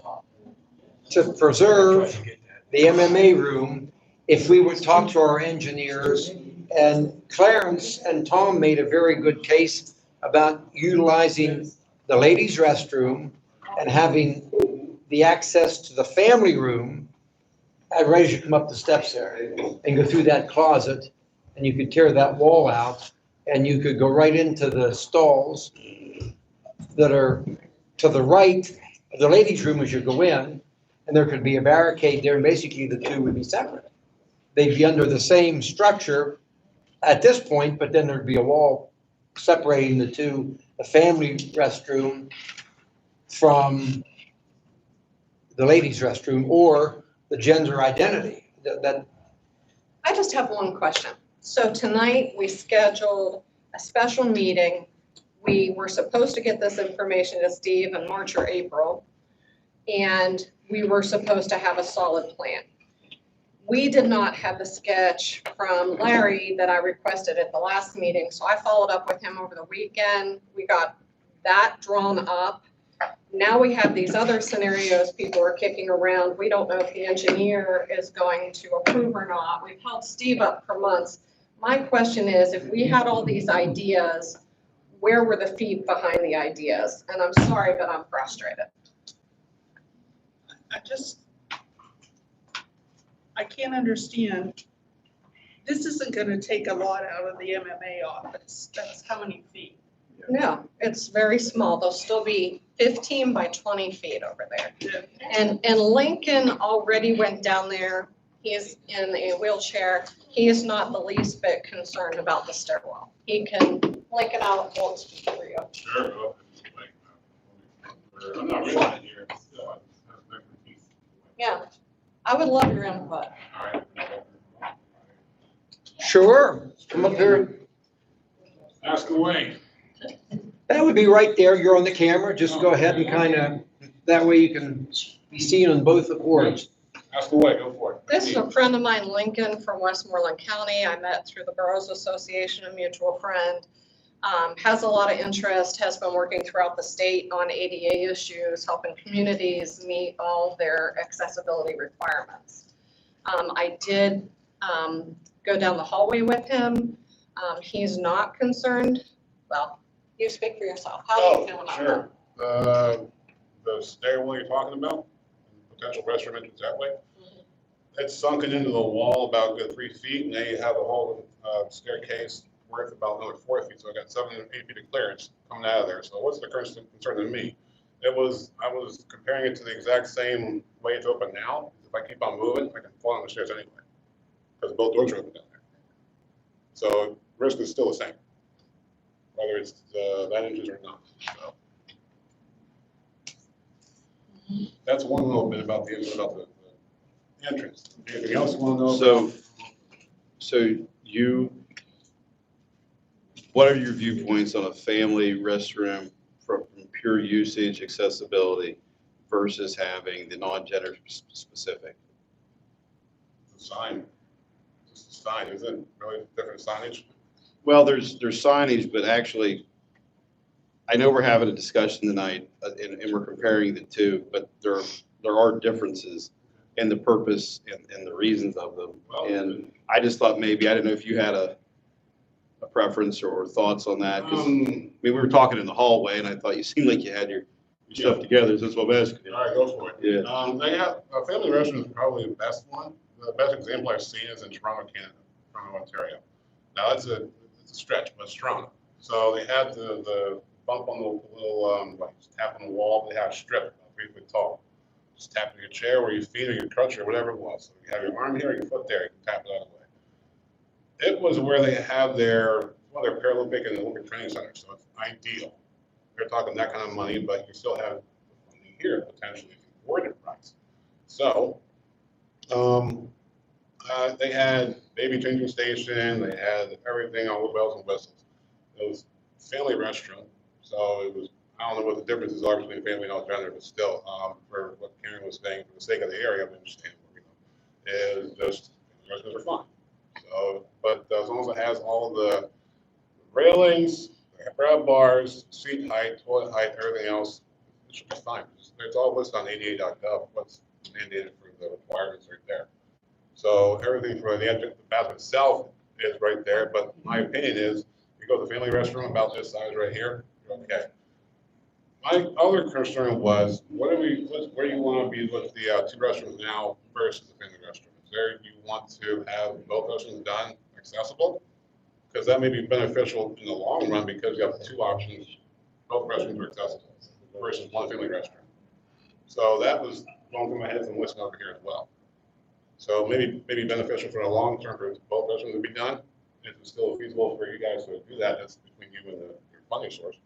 to preserve the MMA room, if we would talk to our engineers, and Clarence and Tom made a very good case about utilizing the ladies' restroom and having the access to the family room, I'd raise you to come up the steps there and go through that closet, and you could tear that wall out, and you could go right into the stalls that are to the right of the ladies' room as you go in, and there could be a barricade there, and basically the two would be separate. They'd be under the same structure at this point, but then there'd be a wall separating the two, the family restroom from the ladies' restroom or the gender identity. That I just have one question. So tonight, we scheduled a special meeting. We were supposed to get this information to Steve in March or April, and we were supposed to have a solid plan. We did not have the sketch from Larry that I requested at the last meeting, so I followed up with him over the weekend. We got that drawn up. Now we have these other scenarios people are kicking around. We don't know if the engineer is going to approve or not. We've held Steve up for months. My question is, if we had all these ideas, where were the feet behind the ideas? And I'm sorry, but I'm frustrated. I can't understand. This isn't gonna take a lot out of the MMA office. That's how many feet? No, it's very small. There'll still be 15 by 20 feet over there. And Lincoln already went down there. He is in a wheelchair. He is not the least bit concerned about the stairwell. He can link it out, won't speak for you. Sure. I'm not really here. Yeah, I would love your input. All right. sure, come up here. Ask away. That would be right there. You're on the camera. Just go ahead and kind of, that way you can be seen on both the boards. Ask away, go for it. This is a friend of mine, Lincoln, from Westmoreland County. I met through the Boroughs Association, a mutual friend. Has a lot of interest, has been working throughout the state on ADA issues, helping communities meet all their accessibility requirements. I did go down the hallway with him. He's not concerned. Well, you speak for yourself. How do you feel about that? Sure. The stairwell you're talking about, potential restroom entrance that way, it's sunken into the wall about good 3 feet, and they have a whole staircase worth about another 4 feet, so I got 7 and 8 feet of clearance coming out of there. So what's the current concern to me? I was comparing it to the exact same way it's open now. If I keep on moving, I can fall down the stairs anyway, because both doors are open down there. So risk is still the same, whether it's that inches or not. So that's one little bit about the entrance. Anything else you want to know? So what are your viewpoints on a family restroom from pure usage, accessibility versus having the non-gender specific? The sign, just the sign, isn't really different signage? Well, there's signage, but actually, I know we're having a discussion tonight and we're comparing the two, but there are differences in the purpose and the reasons of them. And I just thought maybe, I didn't know if you had a preference or thoughts on that, because I mean, we were talking in the hallway and I thought you seemed like you had your stuff together, so that's what I'm asking. All right, go for it. Yeah. They have, a family restroom is probably the best one. The best example I've seen is in Toronto, Canada, Toronto, Ontario. Now, it's a stretch, but it's Toronto. So they have the bump on the little, like tap on the wall, they have a strip about 3 feet tall. Just tap in your chair or your feet or your crutch or whatever it was. So you have your arm here, your foot there, you can tap it out of the way. It was where they have their Paralympic and Olympic training center, so it's ideal. They're talking that kind of money, but you still have funding here potentially for enterprise. So they had baby changing station, they had everything, all the bells and whistles. It was family restroom, so it was, I don't know what the differences are between family and all gender, but still, for what Karen was saying, for the sake of the area, I understand, is just, restrooms are fine. So, but as long as it has all the railings, the grab bars, seat height, toilet height, everything else, it should be fine. It's all listed on ada.gov, what's mandated for the requirements right there. So everything for the bathroom itself is right there, but my opinion is, you go to the family restroom about this size right here, you're okay. My other concern was, where do you want to be with the two restrooms now versus the family restroom? Is there, you want to have both restrooms done accessible? Because that may be beneficial in the long run because you have two options, both restrooms are accessible versus one family restroom. So that was going through my head from listening over here as well. So maybe beneficial for the long term for both restrooms to be done. If it's still feasible for you guys to do that, that's between you and your funding source.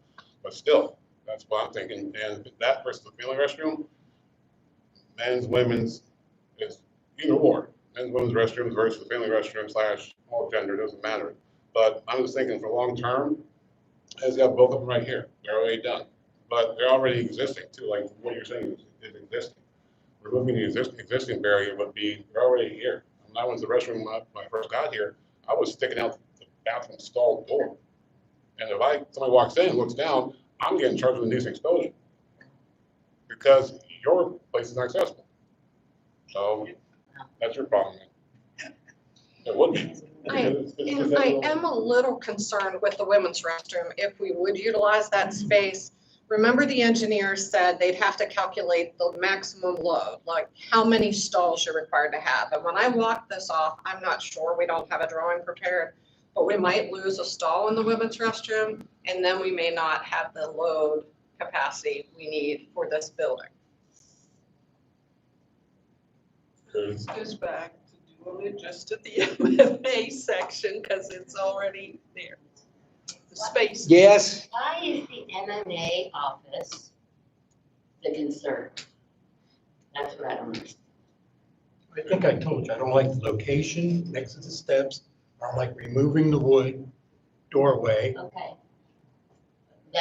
But still, that's what I'm thinking. And that versus the family restroom, men's, women's, is either or. Men's, women's restrooms versus the family restroom / all gender, doesn't matter. But I'm just thinking for long term, as you have both of them right here, they're already done. But they're already existing too, like what you're saying is existing. Removing the existing barrier would be, they're already here. When I went to the restroom when I first got here, I was sticking out the bathroom stall door. And if somebody walks in and looks down, I'm getting charged with indecent exposure because your place is not accessible. So that's your problem. It would be. And I am a little concerned with the women's restroom. If we would utilize that space, remember the engineers said they'd have to calculate the maximum load, like how many stalls you're required to have. And when I walked this off, I'm not sure, we don't have a drawing prepared, but we might lose a stall in the women's restroom, and then we may not have the load capacity we need for this building. This goes back to doing it just at the MMA section, because it's already there. The space. Yes, Why is the MMA office the concern? That's what I don't understand. I think I told you, I don't like the location next to the steps. I don't like removing the wood doorway. Okay.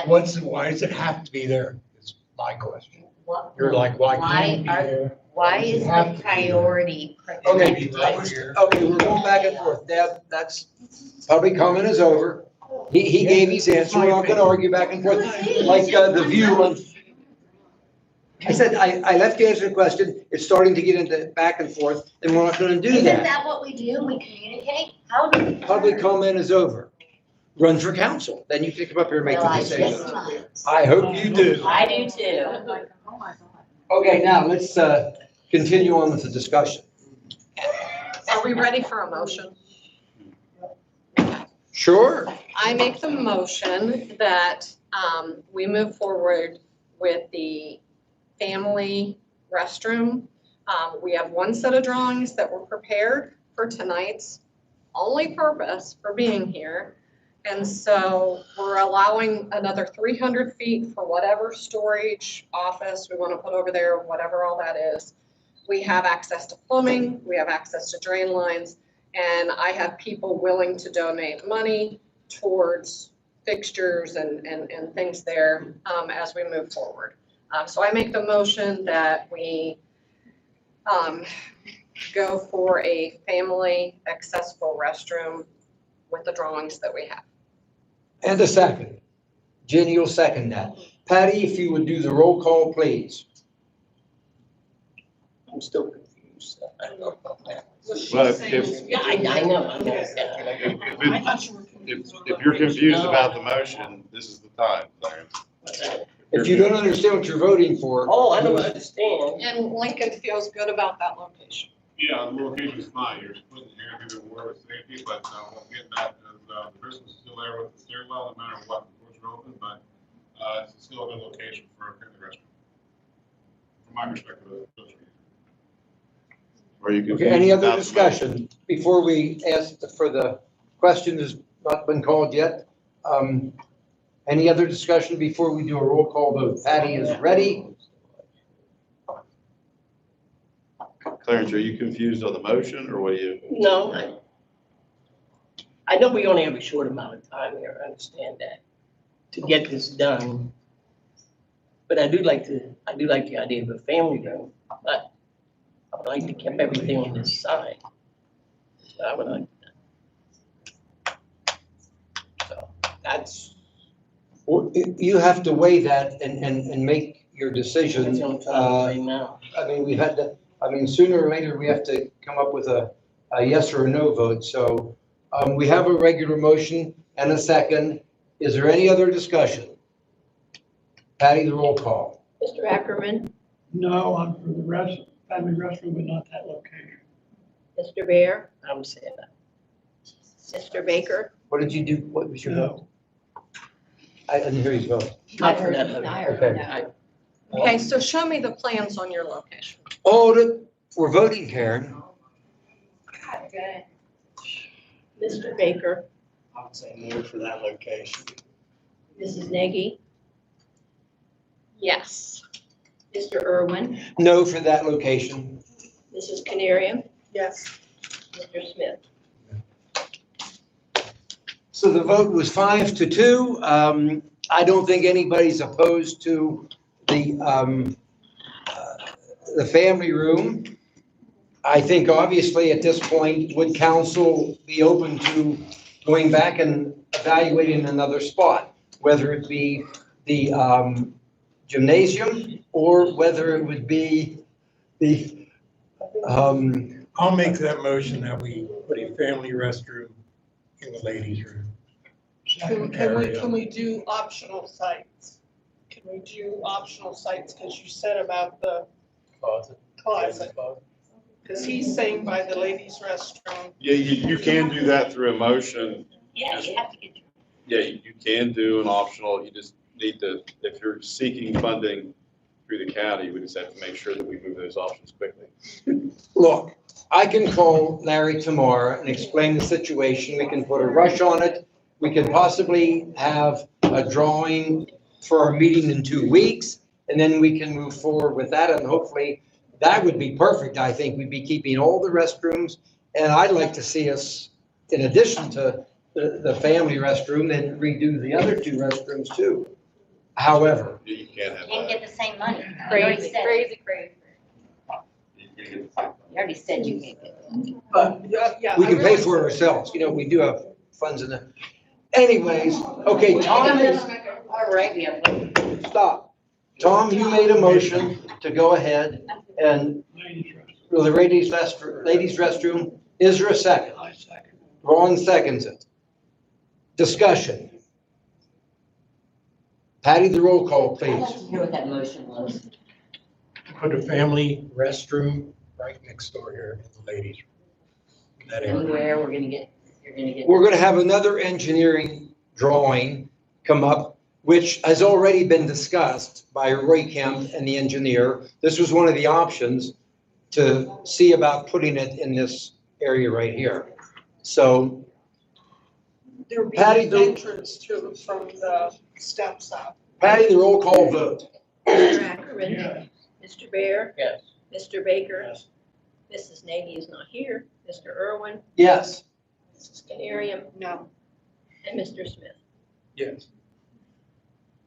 Why does it have to be there? Is my question. You're Why like, why can't it be are- there? Why does it is have the to be there? priority? Okay, Maybe right here. okay, we're going back and forth. Deb, that's, public comment is over. He gave his answer. We're not gonna argue back and forth. Like, the view on. I said, I left you answer the question. It's starting to get into back and forth, and we're not gonna do Isn't that. that what we do? We communicate? How do we? Public comment is over. Run for council, then you can come up here and make Well, the I decision. just might. I hope you do. I do too. Okay, now let's, continue on with the discussion. Are we ready for a motion? Sure. I make the motion that we move forward with the family restroom. We have one set of drawings that were prepared for tonight's only purpose for being here. And so we're allowing another 300 feet for whatever storage office we want to put over there, whatever all that is. We have access to plumbing, we have access to drain lines, and I have people willing to donate money towards fixtures and things there as we move forward. So I make the motion that we go for a family accessible restroom with the drawings that we have. And a second. Jenny will second that. Patty, if you would do the roll call, please. I'm still confused. I don't know about that. But if, Yeah, I know. if you're confused about the motion, this is the time, Larry. If you don't understand what you're voting for. Oh, I don't understand. And Lincoln feels good about that location. Yeah, the location's fine. You're splitting here, a bit more with safety, but we'll get that, the person's still there with the stairwell, no matter what, the doors are open, but it's still a good location for a family restroom. From my perspective, Are you confused Okay, any other about the discussion before we ask for the question has not been called yet? Any other discussion before we do a roll call vote? Patty is ready. Clarence, are you confused on the motion or what are you? No, I know we only have a short amount of time here, I understand that, to get this done. But I do like the idea of a family room, but I would like to keep everything on this side. So I would like that. So that's. Well, you have to weigh that and make your decision. That's what I'm trying to say now. I mean, we've had to, sooner or later, we have to come up with a yes or a no vote. So we have a regular motion and a second. Is there any other discussion? Patty, the roll call. Mr. Ackerman, No, I'm for the family restroom, but not that location. Mr. Bear, I'm saying that. Mr. Baker. What did you do? What was your vote? I didn't hear you vote. Not for that I heard Okay. no. Okay, so show me the plans on your location. Oh, we're voting, Karen. Mr. Baker, I would say no for that location. Mrs. Nagy, Yes. Mr. Irwin, No for that location. Mrs. Canarium, Yes. Mr. Smith. So the vote was 5-2. I don't think anybody's opposed to the family room. I think obviously at this point, would council be open to going back and evaluating another spot? Whether it be the gymnasium or whether it would be the, I'll make that motion that we put a family restroom in the ladies' room. Can we do optional sites? Can we do optional sites, because you said about the closet? Because he's saying by the ladies' restroom. Yeah, you can do that through a motion. Yeah, you have to get. Yeah, you can do an optional, you just need to, if you're seeking funding through the county, we just have to make sure that we move those options quickly. look, I can call Larry tomorrow and explain the situation. We can put a rush on it. We could possibly have a drawing for our meeting in 2 weeks, and then we can move forward with that, and hopefully that would be perfect. I think we'd be keeping all the restrooms, and I'd like to see us, in addition to the family restroom, then redo the other 2 restrooms too. However, You can't have Can't that. get the same money. You already Crazy, said it. crazy, crazy. You can't get the same. You already said you can't get it. but Yeah, we I can pay realize- for it ourselves. You know, we do have funds in there. Anyways, okay, Tom is, All right, we have. stop. Tom, you made a motion to go ahead and Ladies restroom. for the ladies' restroom. Is there a second? I second. Ron seconds it. Discussion. Patty, the roll call, I'd like please. to hear what that motion was. Put a family restroom right next door here in the ladies' room. That area. Anywhere, you're gonna get. We're gonna have another engineering drawing come up, which has already been discussed by Roy Kemp and the engineer. This was one of the options to see about putting it in this area right here. So There would be Patty, an the- entrance to, from the steps up. Patty, the roll call vote. Mr. Ackerman, Yeah. Mr. Bear, Yes. Mr. Baker, Yes. Mrs. Nagy is not here, Mr. Irwin, Yes. Mrs. Canarium, No. and Mr. Smith. Yes.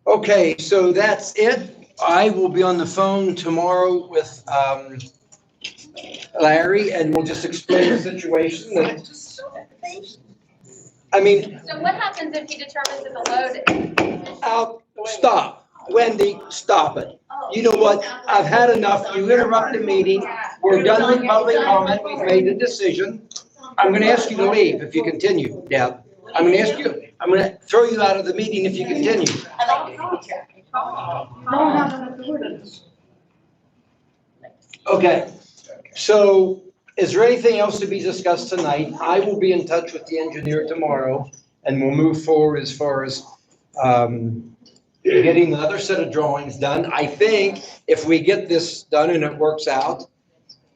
Okay, so that's it. I will be on the phone tomorrow with Larry, and we'll just explain the situation. I mean, So what happens if he determines that the load? stop. Wendy, stop it. You know what? I've had enough. You interrupted the meeting. We're done with public comment. We've made the decision. I'm gonna ask you to leave if you continue, Deb. I'm gonna throw you out of the meeting if you continue. Okay, so is there anything else to be discussed tonight? I will be in touch with the engineer tomorrow, and we'll move forward as far as getting another set of drawings done. I think if we get this done and it works out,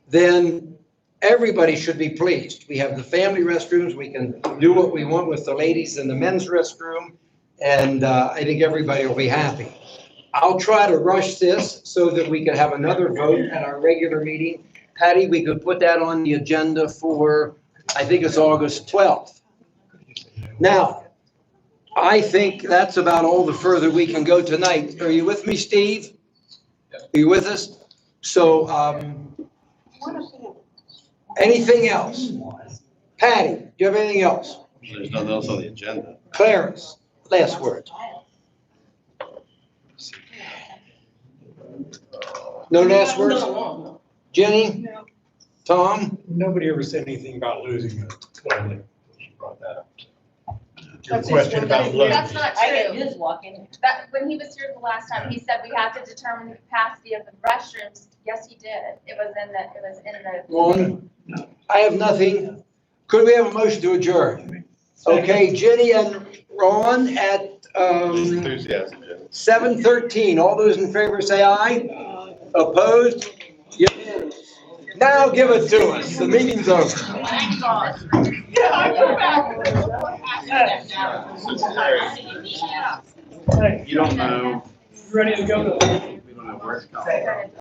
then everybody should be pleased. We have the family restrooms, we can do what we want with the ladies in the men's restroom, and I think everybody will be happy. I'll try to rush this so that we can have another vote at our regular meeting. Patty, we could put that on the agenda for, I think it's August 12th. Now, I think that's about all the further we can go tonight. Are you with me, Steve? Are you with us? So, anything else? Patty, do you have anything else? There's nothing else on the agenda. Clarence, last words. No last words? Jenny? Tom? Nobody ever said anything about losing a toilet. She brought that up. your That's question just about one load. That's not I get true. just walking. That, when he was here the last time, he said we have to determine the capacity of the restrooms. Yes, he did. It was in the. One, I have nothing. Could we have a motion to adjourn? Okay, Jenny and Ron at Enthusiasm, Jim. 7:13. All those in favor say aye. Opposed? Unanimous. Now give it to us. The meeting's over. Hey, You don't know, ready to go to? we don't know where it's coming from.